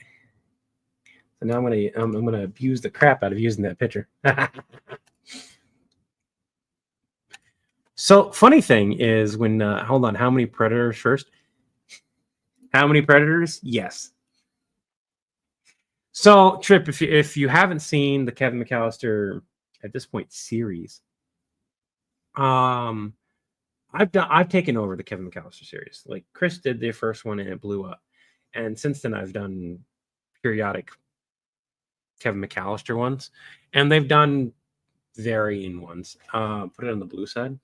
So now I'm gonna abuse the crap out of using that picture. So funny thing is when hold on, how many predators first? How many predators? Yes. So Trip, if you haven't seen the Kevin McAllister at this point series, I've taken over the Kevin McAllister series. Like Chris did the first one and it blew up, and since then I've done periodic Kevin McAllister ones, and they've done varying ones. Put it on the blue side.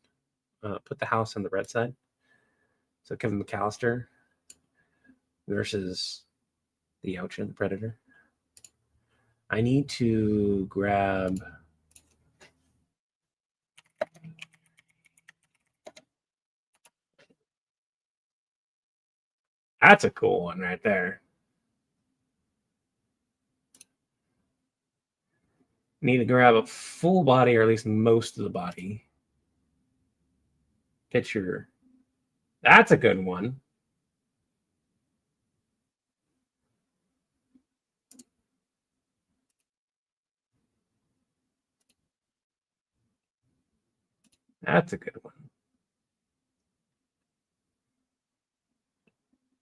Put the house on the red side. So Kevin McAllister versus the Oucha, the Predator. I need to grab. That's a cool one right there. Need to grab a full body, or at least most of the body. Picture. That's a good one. That's a good one.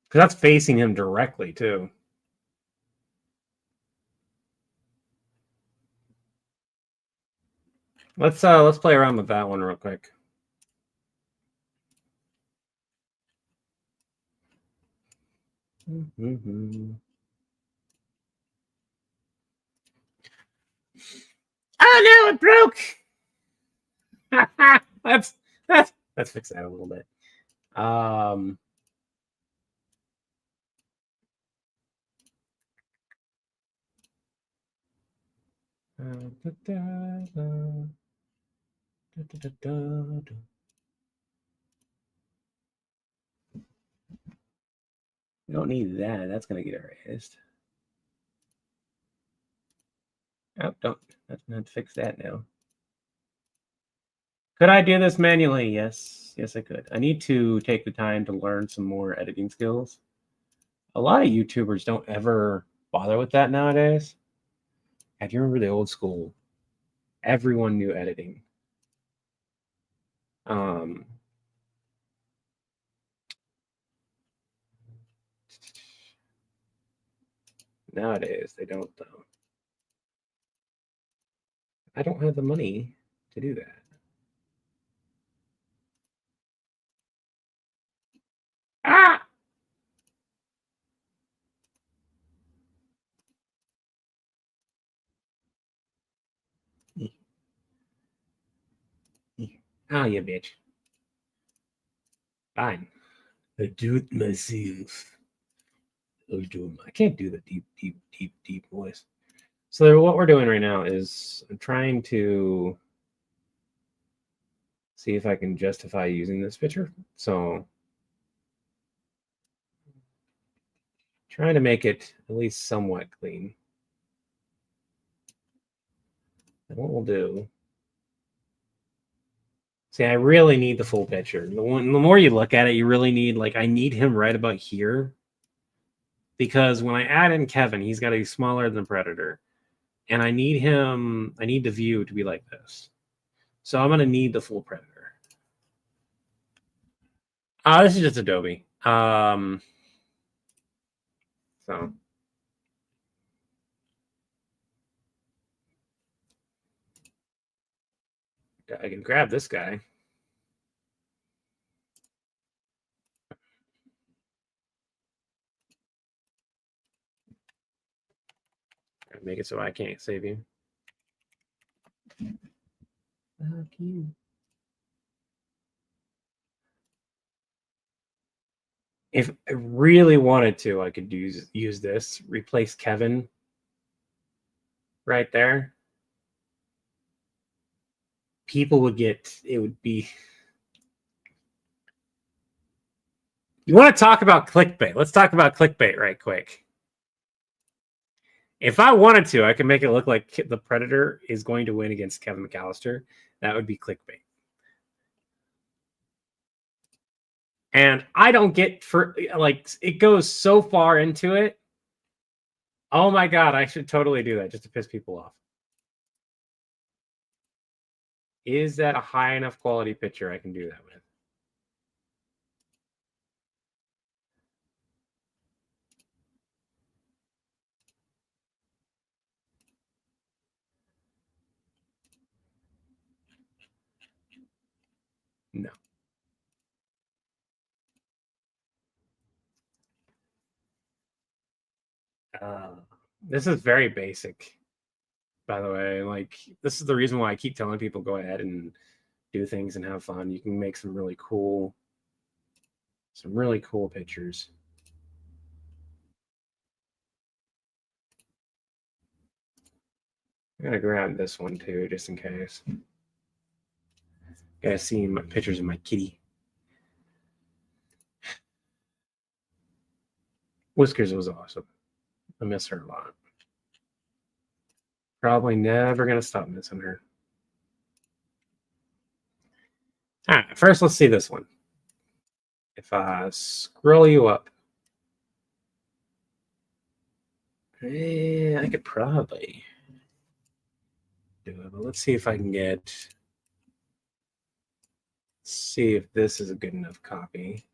Because that's facing him directly, too. Let's play around with that one real quick. Mm-hmm. Oh no, it broke. Let's fix that a little bit. We don't need that. That's gonna get erased. Oh, don't. Let's not fix that now. Could I do this manually? Yes. Yes, I could. I need to take the time to learn some more editing skills. A lot of YouTubers don't ever bother with that nowadays. If you remember the old school, everyone knew editing. Nowadays, they don't, though. I don't have the money to do that. Ah! Oh, you bitch. Fine. I do it myself. I can't do the deep voice. So what we're doing right now is I'm trying to see if I can justify using this picture. So trying to make it at least somewhat clean. And what we'll do. See, I really need the full picture. The more you look at it, you really need, like, I need him right about here. Because when I add in Kevin, he's got to be smaller than Predator. And I need the view to be like this. So I'm going to need the full Predator. This is just Adobe. So I can grab this guy. Make it so I can't save you. Fuck you. If I really wanted to, I could use this, replace Kevin right there. People would it would be. You want to talk about clickbait? Let's talk about clickbait right quick. If I wanted to, I could make it look like the Predator is going to win against Kevin McAllister. That would be clickbait. And I don't get for like it goes so far into it. Oh my god, I should totally do that just to piss people off. Is that a high enough quality picture I can do that with? No. This is very basic, by the way. Like, this is the reason why I keep telling people go ahead and do things and have fun. You can make some really cool pictures. I'm gonna grab this one too, just in case. Guys, see my pictures of my kitty. Whiskers was awesome. I miss her a lot. Probably never gonna stop missing her. All right, first let's see this one. If I scroll you up, I could probably do it, but let's see if I can see if this is a good enough copy.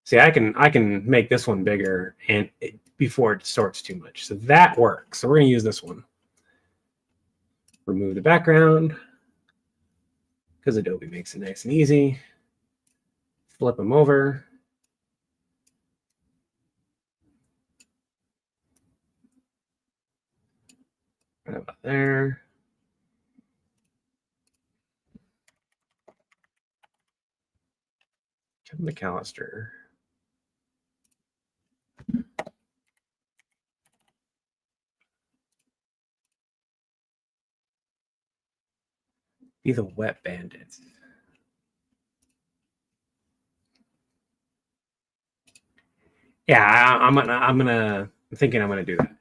See, I can make this one bigger and before it distorts too much. So that works. So we're gonna use this one. Remove the background because Adobe makes it nice and easy. Flip them over. Right about there. Kevin McAllister. Be the wet bandits. Yeah, I'm thinking I'm gonna do that.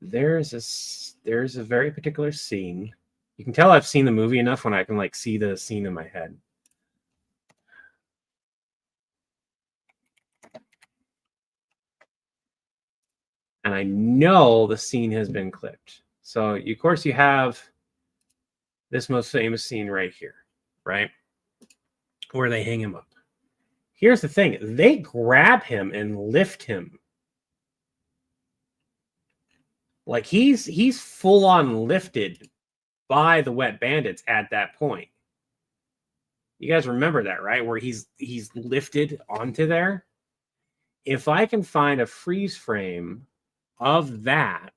There's a very particular scene. You can tell I've seen the movie enough when I can like see the scene in my head. And I know the scene has been clipped. So of course you have this most famous scene right here, right? Where they hang him up. Here's the thing. They grab him and lift him. Like he's full on lifted by the wet bandits at that point. You guys remember that, right? Where he's lifted onto there. If I can find a freeze frame of that,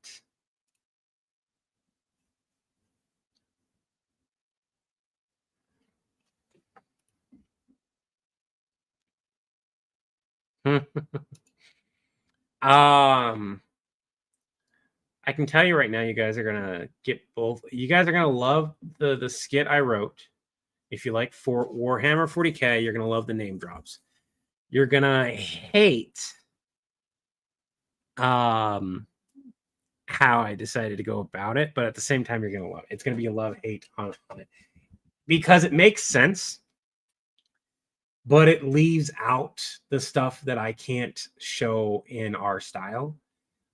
I can tell you right now, you guys are gonna get both. You guys are gonna love the skit I wrote. If you like for Warhammer 40K, you're gonna love the name drops. You're gonna hate how I decided to go about it, but at the same time, you're gonna love it. It's gonna be a love-hate on it because it makes sense, but it leaves out the stuff that I can't show in our style.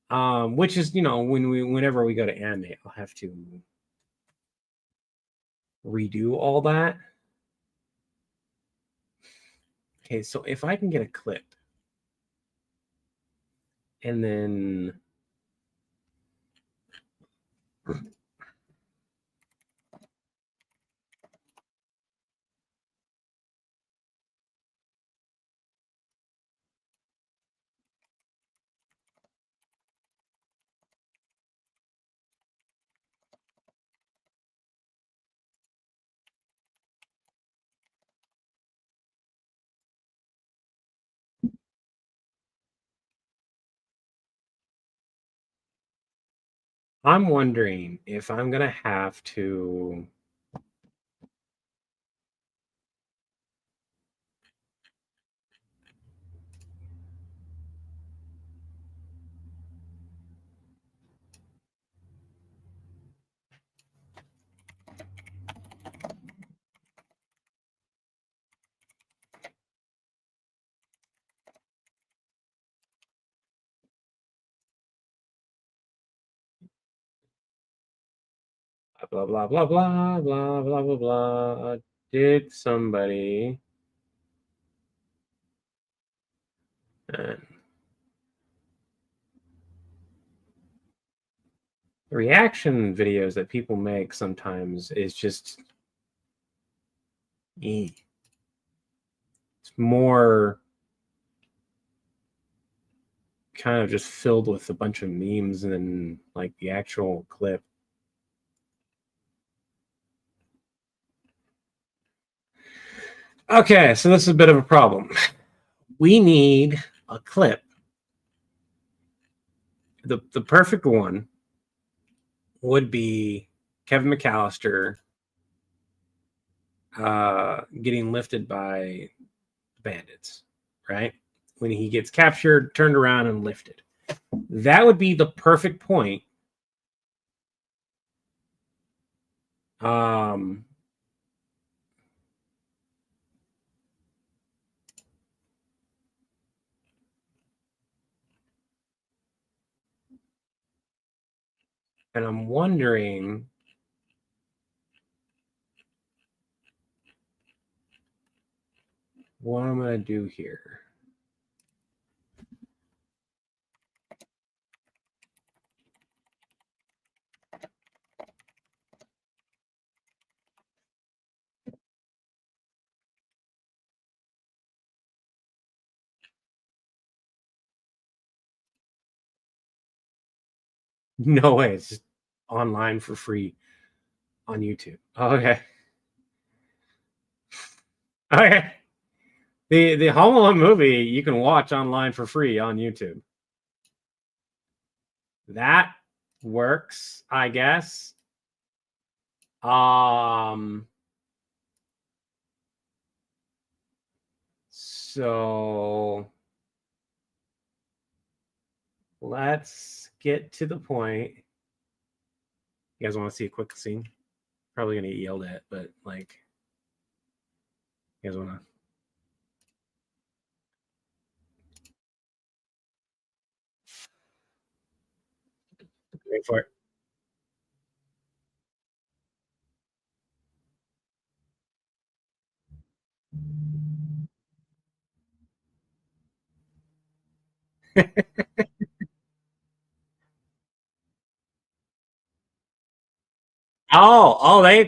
Which is, whenever we go to animate, I'll have to redo all that. Okay, so if I can get a clip and then I'm wondering if I'm gonna have to Blah blah blah blah blah blah blah blah. Did somebody uh, reaction videos that people make sometimes is just it's more kind of just filled with a bunch of memes than like the actual clip. Okay, so this is a bit of a problem. We need a clip. The perfect one would be Kevin McAllister getting lifted by bandits, right? When he gets captured, turned around, and lifted. That would be the perfect point. And I'm wondering what I'm going to do here. No way. It's just online for free on YouTube. Okay. Okay. The Home Alone movie you can watch online for free on YouTube. That works, I guess. So let's get to the point. You guys want to see a quick scene? Probably gonna get yelled at, but like, you guys want to? Wait for it.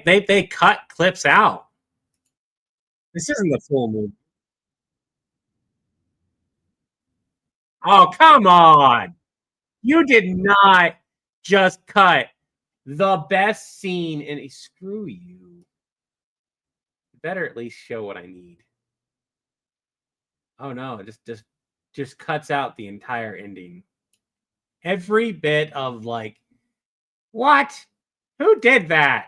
They cut clips out. This isn't the full movie. Oh, come on. You did not just cut the best scene in a screw you. Better at least show what I need. Oh no, it just cuts out the entire ending. Every bit of like, what? Who did that?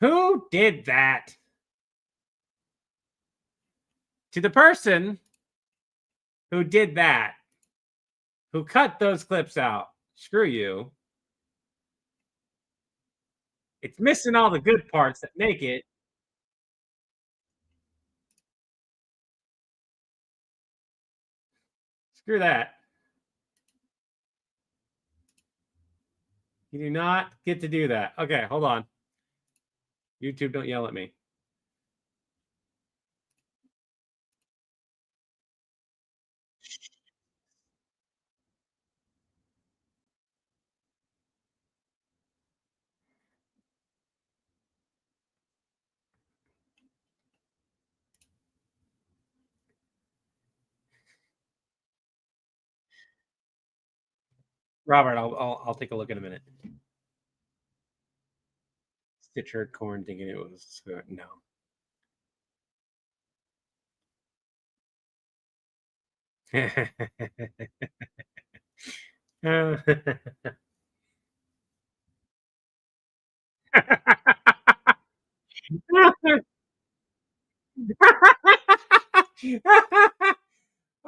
Who did that? To the person who did that, who cut those clips out, screw you. It's missing all the good parts that make it. Screw that. You do not get to do that. Okay, hold on. YouTube, don't yell at me. Robert, I'll take a look in a minute. Stitch heard corn thinking it was no.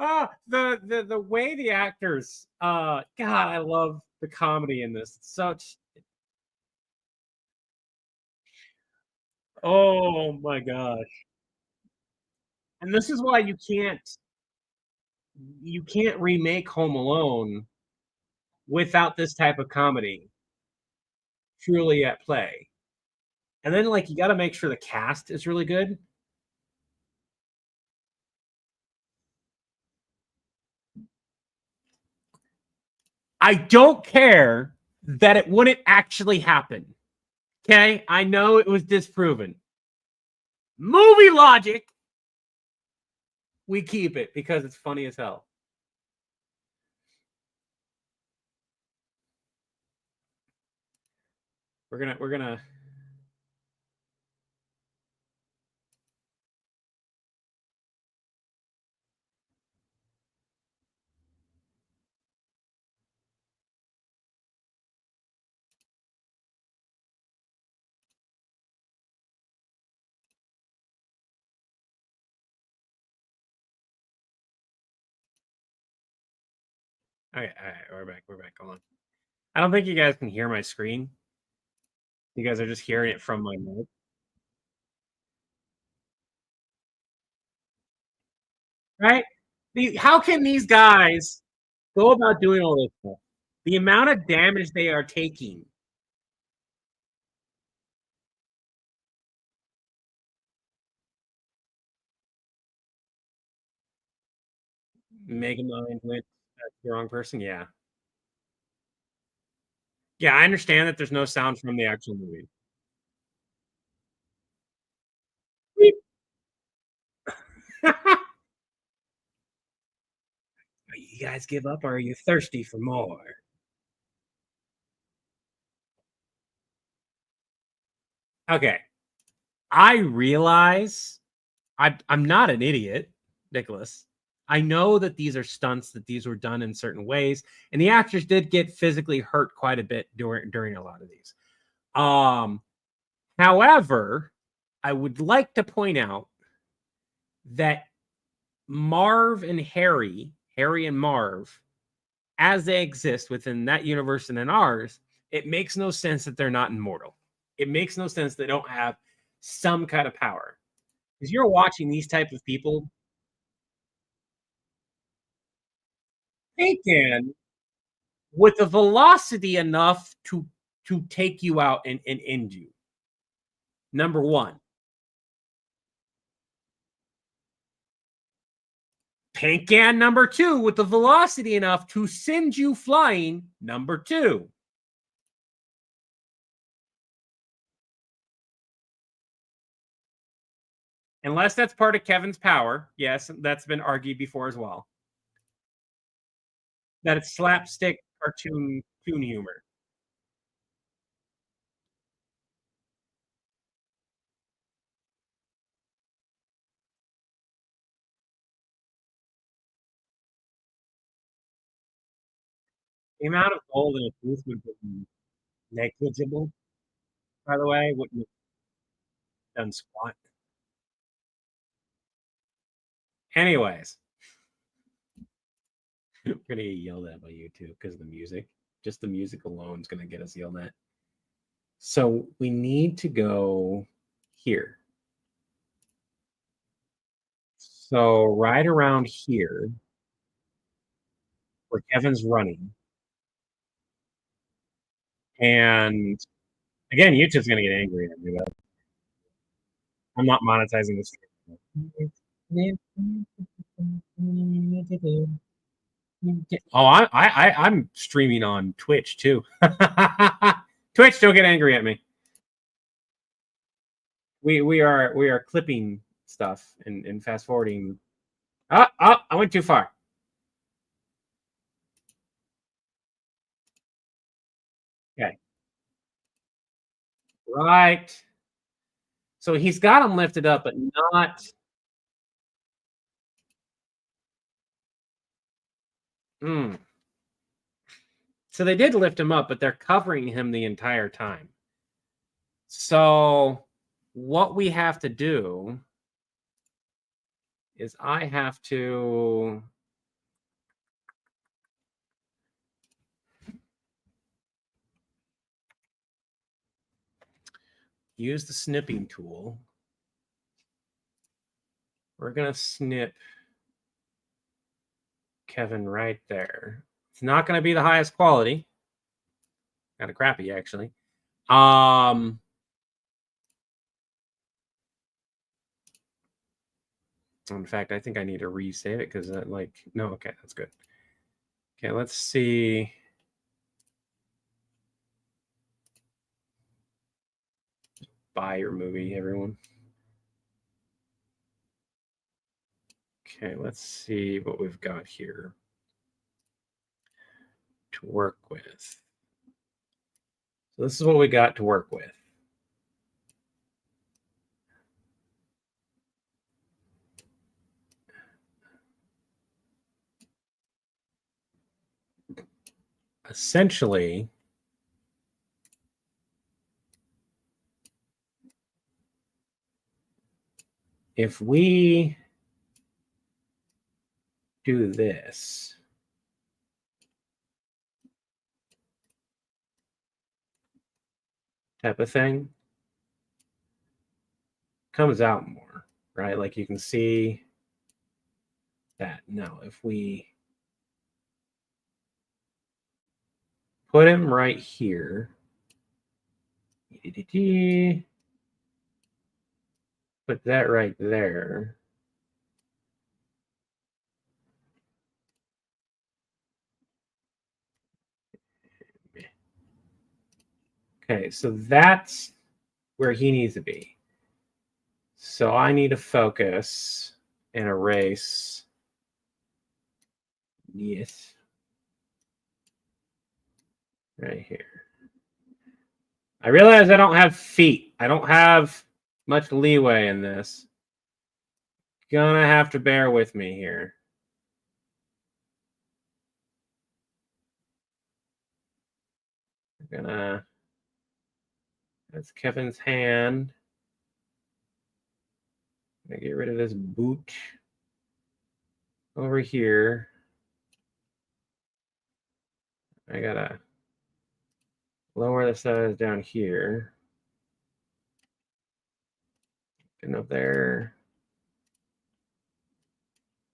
Oh, the way the actors God, I love the comedy in this. It's such oh my gosh. And this is why you can't remake Home Alone without this type of comedy. truly at play. And then like you got to make sure the cast is really good. I don't care that it wouldn't actually happen. Okay, I know it was disproven. Movie logic, we keep it because it's funny as hell. We're gonna all right, we're back. We're back. Hold on. I don't think you guys can hear my screen. You guys are just hearing it from my mic. Right? How can these guys go about doing all this stuff? The amount of damage they are taking. Mega Mind went the wrong person. Yeah. Yeah, I understand that there's no sound from the actual movie. You guys give up or are you thirsty for more? Okay. I realize I'm not an idiot, Nicholas. I know that these are stunts, that these were done in certain ways, and the actors did get physically hurt quite a bit during a lot of these. However, I would like to point out that Marv and Harry and Marv, as they exist within that universe and in ours, it makes no sense that they're not immortal. It makes no sense they don't have some kind of power. Because you're watching these type of people, they can with a velocity enough to take you out and end you. Number one. Pancan number two with the velocity enough to send you flying. Number two. Unless that's part of Kevin's power. Yes, that's been argued before as well. That it's slapstick cartoon humor. The amount of gold in a booth would be negligible, by the way. Wouldn't have done squat. Anyways, we're gonna get yelled at by YouTube because of the music. Just the music alone is gonna get us yelled at. So we need to go here. So right around here, where Kevin's running, and again, YouTube's gonna get angry at me. But I'm not monetizing this. Oh, I'm streaming on Twitch too. Twitch, don't get angry at me. We are clipping stuff and fast forwarding. I went too far. Okay. Right. So he's got them lifted up, but not. Mm. So they did lift him up, but they're covering him the entire time. So what we have to do is I have to use the snipping tool. We're going to snip Kevin right there. It's not going to be the highest quality. Kind of crappy, actually. In fact, I think I need to resave it because no, okay, that's good. Okay, let's see. Buy your movie, everyone. Okay, let's see what we've got here to work with. So this is what we got to work with. Essentially, if we do this, type of thing, comes out more, right? Like you can see that. Now, if we put him right here, put that right there. Okay, so that's where he needs to be. So I need to focus and erase. Yes. Right here. I realize I don't have feet. I don't have much leeway in this. Gonna have to bear with me here. That's Kevin's hand. Gonna get rid of this boot over here. I gotta lower the size down here. Getting up there.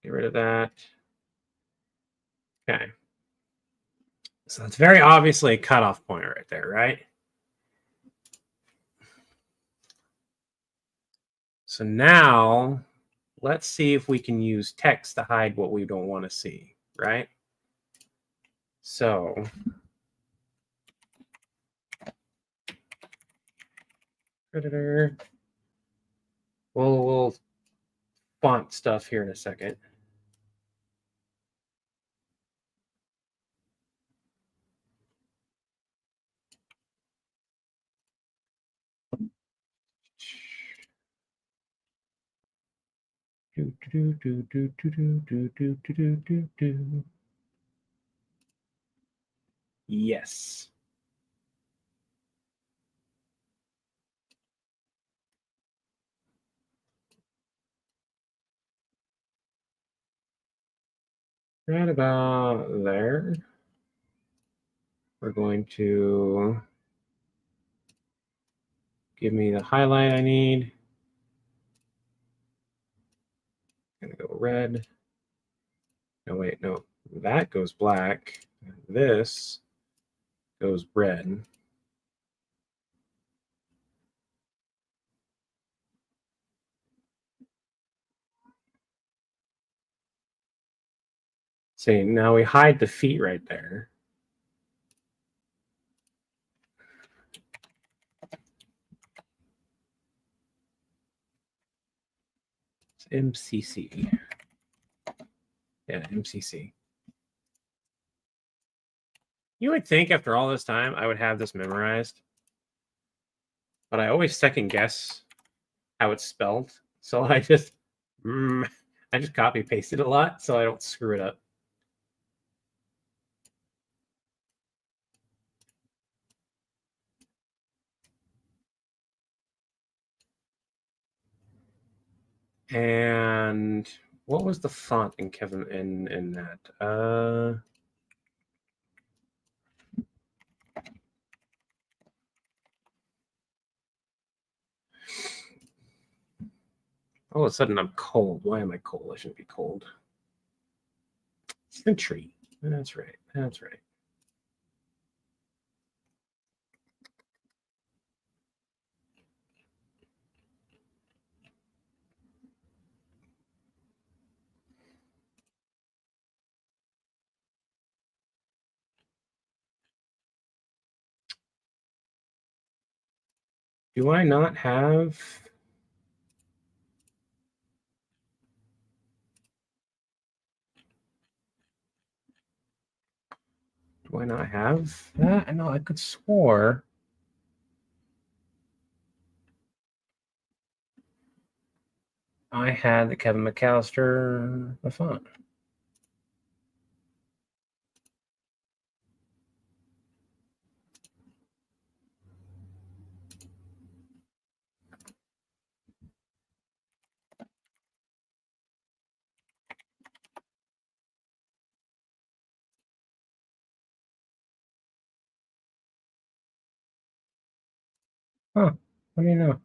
Get rid of that. Okay. So it's very obviously a cutoff point right there, right? So now let's see if we can use text to hide what we don't want to see, right? So editor. We'll font stuff here in a second. Yes. Right about there. We're going to give me the highlight I need. I'm gonna go red. No, wait, no. That goes black. This goes red. See, now we hide the feet right there. It's MCC. Yeah, MCC. You would think after all this time I would have this memorized, but I always second guess how it's spelled. So I just copy paste it a lot so I don't screw it up. And what was the font in Kevin in that? All of a sudden I'm cold. Why am I cold? I shouldn't be cold. Century. That's right. That's right. Do I not have? Do I not have that? I know I could swore. I had the Kevin McAllister the font. Huh. What do you know?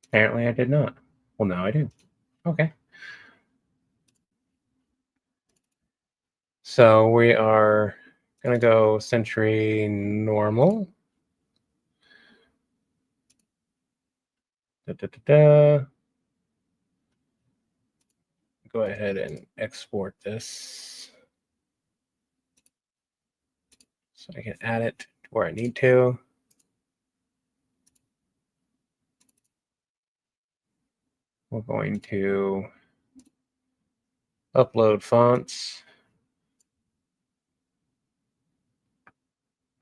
Apparently I did not. Well, now I do. Okay. So we are going to go century normal. Da, da, da, da. Go ahead and export this so I can add it to where I need to. We're going to upload fonts.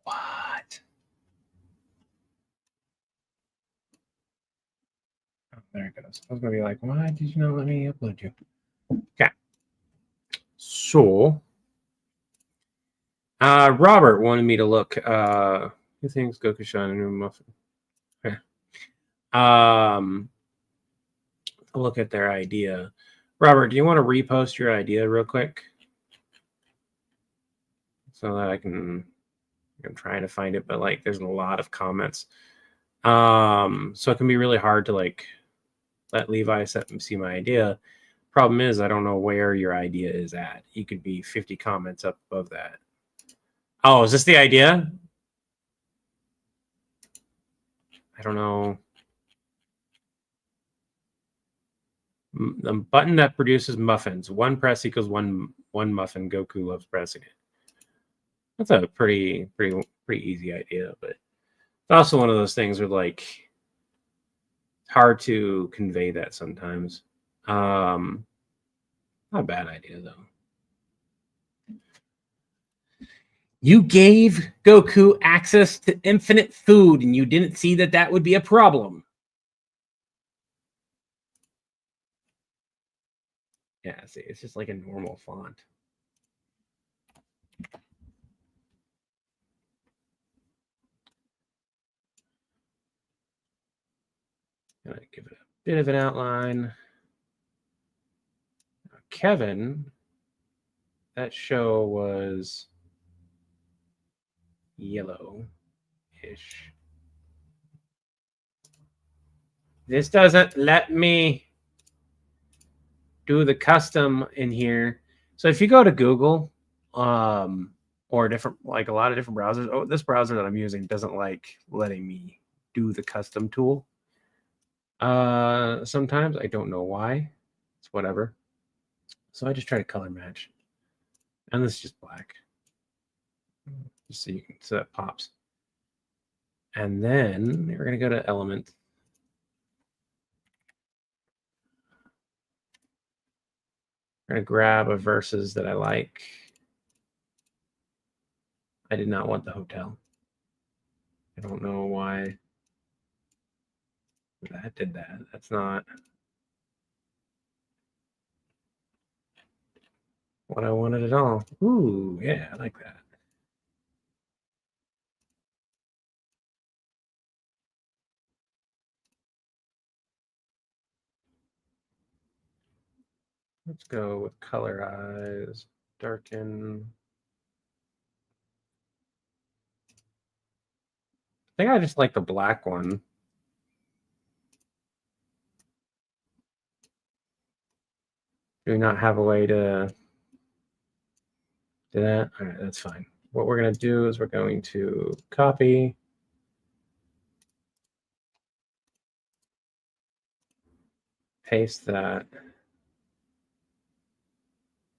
What? Oh, there it goes. I was going to be like, why did you not let me upload you? Okay. So, Robert wanted me to look. Who thinks Goku Shine a new muffin? Okay. Look at their idea. Robert, do you want to repost your idea real quick so that I can? I'm trying to find it, but like, there's a lot of comments. So it can be really hard to like let Levi see my idea. Problem is, I don't know where your idea is at. You could be 50 comments up above that. Oh, is this the idea? I don't know. The button that produces muffins. One press equals one muffin. Goku loves pressing it. That's a pretty easy idea, but it's also one of those things where like it's hard to convey that sometimes. Not a bad idea though. You gave Goku access to infinite food, and you didn't see that that would be a problem. Yeah, see, it's just like a normal font. Gonna give it a bit of an outline. Kevin, that show was yellow-ish. This doesn't let me do the custom in here. So if you go to Google, or different, like a lot of different browsers, oh, this browser that I'm using doesn't like letting me do the custom tool. Sometimes I don't know why. It's whatever. So I just try to color match. And this is just black. Just so you can, so that pops. And then we're gonna go to element. I'm gonna grab a verses that I like. I did not want the hotel. I don't know why that did that. That's not what I wanted at all. Ooh, yeah, I like that. Let's go with colorize, darken. I think I just like the black one. Do we not have a way to do that? All right, that's fine. What we're going to do is we're going to copy. Paste that.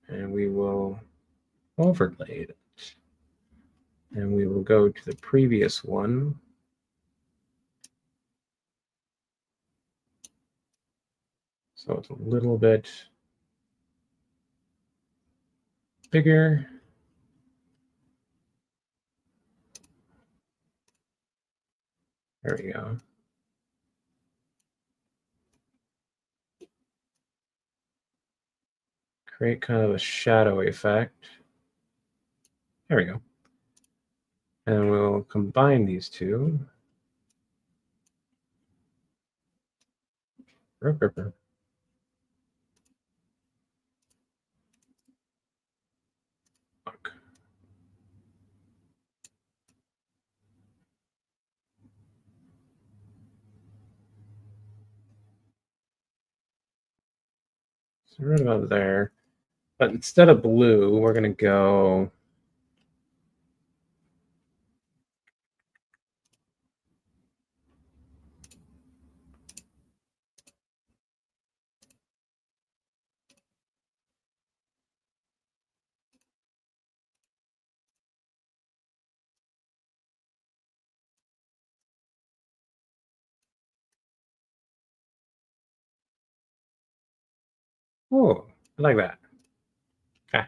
And we will overlay it. And we will go to the previous one. So it's a little bit bigger. There we go. Create kind of a shadow effect. There we go. And we'll combine these two. Okay. So right about there. But instead of blue, we're going to go oh, I like that. Okay.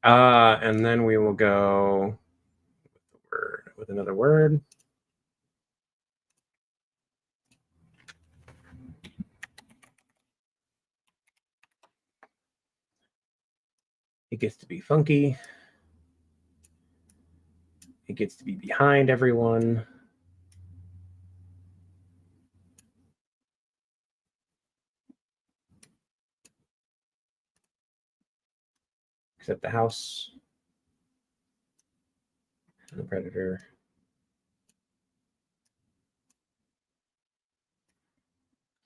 And then we will go with another word. It gets to be funky. It gets to be behind everyone. Except the house and the predator.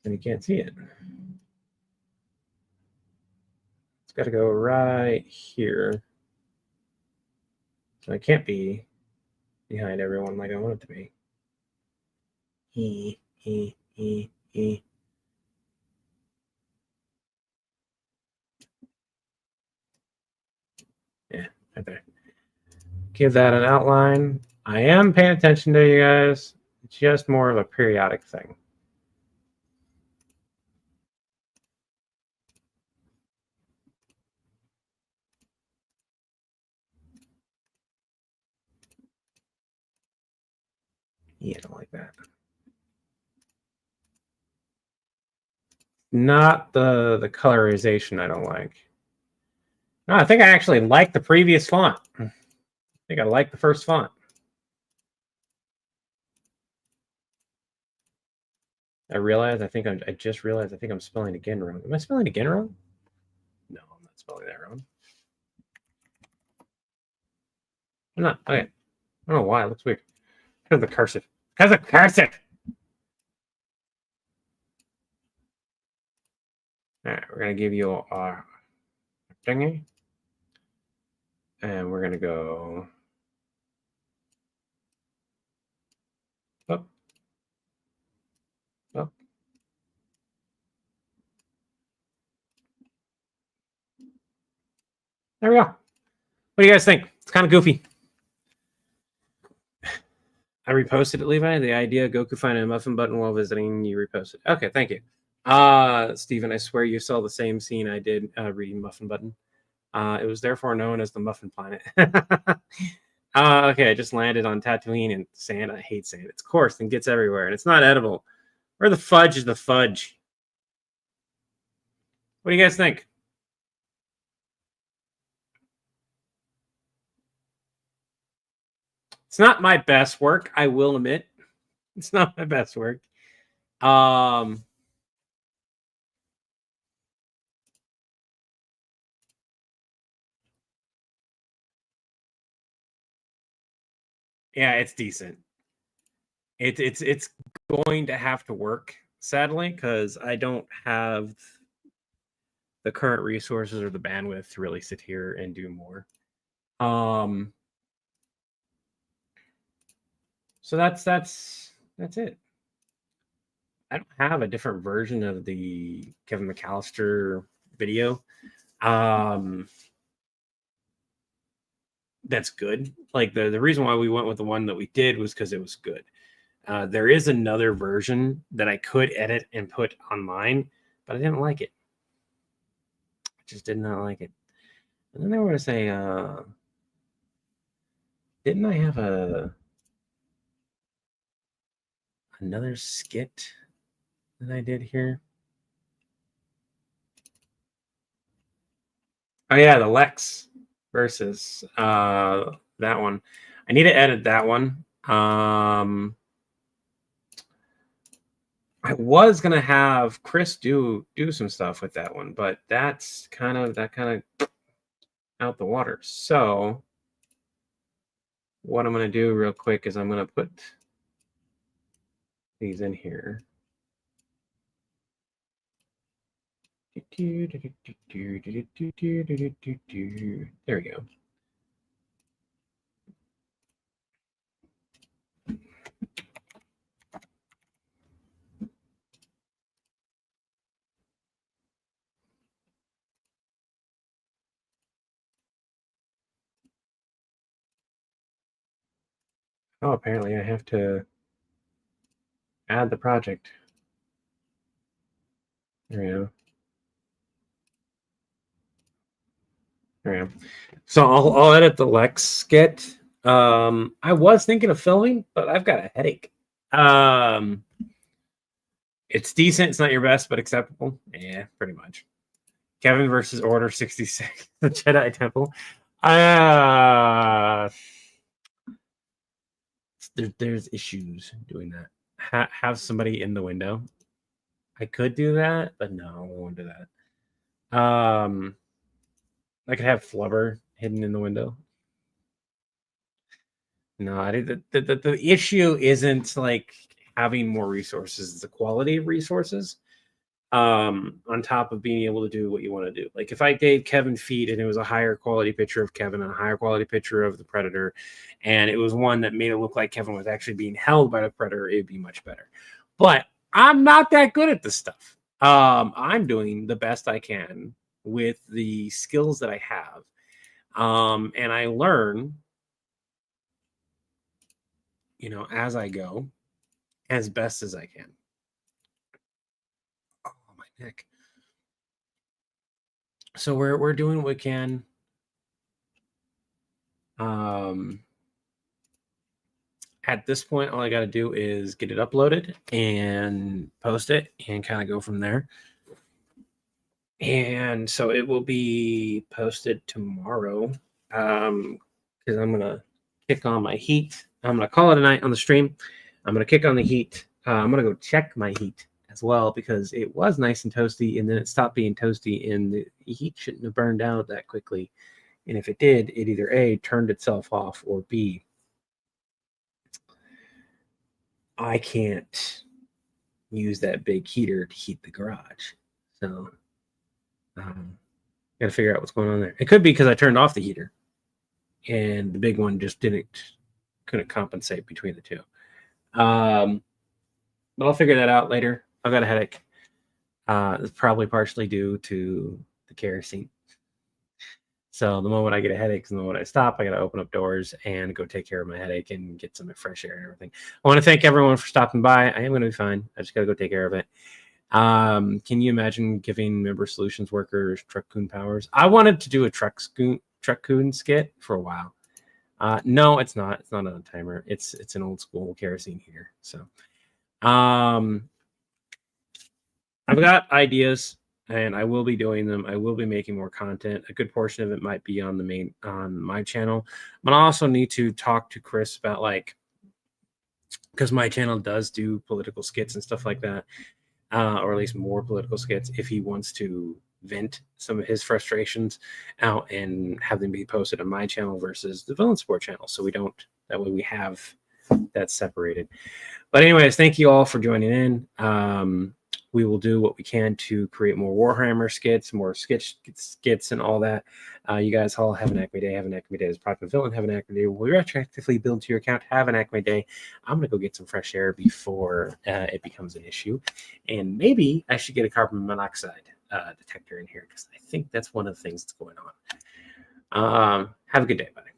And you can't see it. It's got to go right here. So it can't be behind everyone like I want it to be. Yeah, right there. Give that an outline. I am paying attention to you guys. It's just more of a periodic thing. Yeah, I don't like that. Not the colorization I don't like. No, I think I actually like the previous font. I think I like the first font. I just realized I think I'm spelling again wrong. Am I spelling again wrong? No, I'm not spelling that wrong. I'm not. Okay. I don't know why. It looks weird. Because of the cursive. Because of cursive! Alright, we're going to give you our thingy. And we're going to go up, up. There we go. What do you guys think? It's kind of goofy. I reposted it, Levi. The idea Goku finding a muffin button while visiting, you reposted. Okay, thank you. Steven, I swear you saw the same scene I did reading Muffin Button. It was therefore known as the Muffin Planet. Okay, I just landed on Tatooine and sand. I hate sand. It's coarse and gets everywhere, and it's not edible. Where the fudge is the fudge? What do you guys think? It's not my best work, I will admit. It's not my best work. Yeah, it's decent. It's going to have to work, sadly, because I don't have the current resources or the bandwidth to really sit here and do more. So that's it. I don't have a different version of the Kevin McAllister video. that's good. Like the reason why we went with the one that we did was because it was good. There is another version that I could edit and put on mine, but I didn't like it. I just did not like it. And then they were going to say, didn't I have another skit that I did here? Oh yeah, the Lex versus that one. I need to edit that one. I was gonna have Chris do some stuff with that one, but that's kind of out the water. So what I'm gonna do real quick is I'm gonna put these in here. There we go. Oh, apparently I have to add the project. There we go. There we go. So I'll edit the Lex skit. I was thinking of filming, but I've got a headache. It's decent. It's not your best, but acceptable. Yeah, pretty much. Kevin versus Order 66, the Jedi Temple. There's issues doing that. Have somebody in the window. I could do that, but no, I won't do that. I could have Flubber hidden in the window. No, the issue isn't like having more resources; it's the quality of resources. On top of being able to do what you want to do. Like if I gave Kevin feet and it was a higher quality picture of Kevin and a higher quality picture of the Predator, and it was one that made it look like Kevin was actually being held by the Predator, it'd be much better. But I'm not that good at this stuff. I'm doing the best I can with the skills that I have. And I learn, as I go, as best as I can. Oh, my neck. So we're doing what we can. At this point, all I got to do is get it uploaded and post it and kind of go from there. And so it will be posted tomorrow because I'm going to kick on my heat. I'm going to call it a night on the stream. I'm going to kick on the heat. I'm going to go check my heat as well because it was nice and toasty and then it stopped being toasty and the heat shouldn't have burned out that quickly. And if it did, it either A, turned itself off, or B, I can't use that big heater to heat the garage. So got to figure out what's going on there. It could be because I turned off the heater and the big one just couldn't compensate between the two. But I'll figure that out later. I've got a headache. It's probably partially due to the kerosene. So the moment I get a headache is the moment I stop. I got to open up doors and go take care of my headache and get some fresh air and everything. I want to thank everyone for stopping by. I am going to be fine. I just got to go take care of it. Can you imagine giving Member Solutions workers Truck-Coon powers? I wanted to do a Truck-Coon skit for a while. No, it's not. It's not on a timer. It's an old school kerosene heater. So I've got ideas. And I will be doing them. I will be making more content. A good portion of it might be on my channel. But I also need to talk to Chris about because my channel does do political skits and stuff like that, or at least more political skits. If he wants to vent some of his frustrations out and have them be posted on my channel versus the Villain Sport channel, so that way we have that separated. But anyways, thank you all for joining in. We will do what we can to create more Warhammer skits, more skits, and all that. You guys all have an Acme Day. Have an Acme Day as Private Villain. Have an Acme Day. We'll retroactively build to your account. Have an Acme Day. I'm going to go get some fresh air before it becomes an issue. And maybe I should get a carbon monoxide detector in here because I think that's one of the things that's going on. Have a good day, buddy.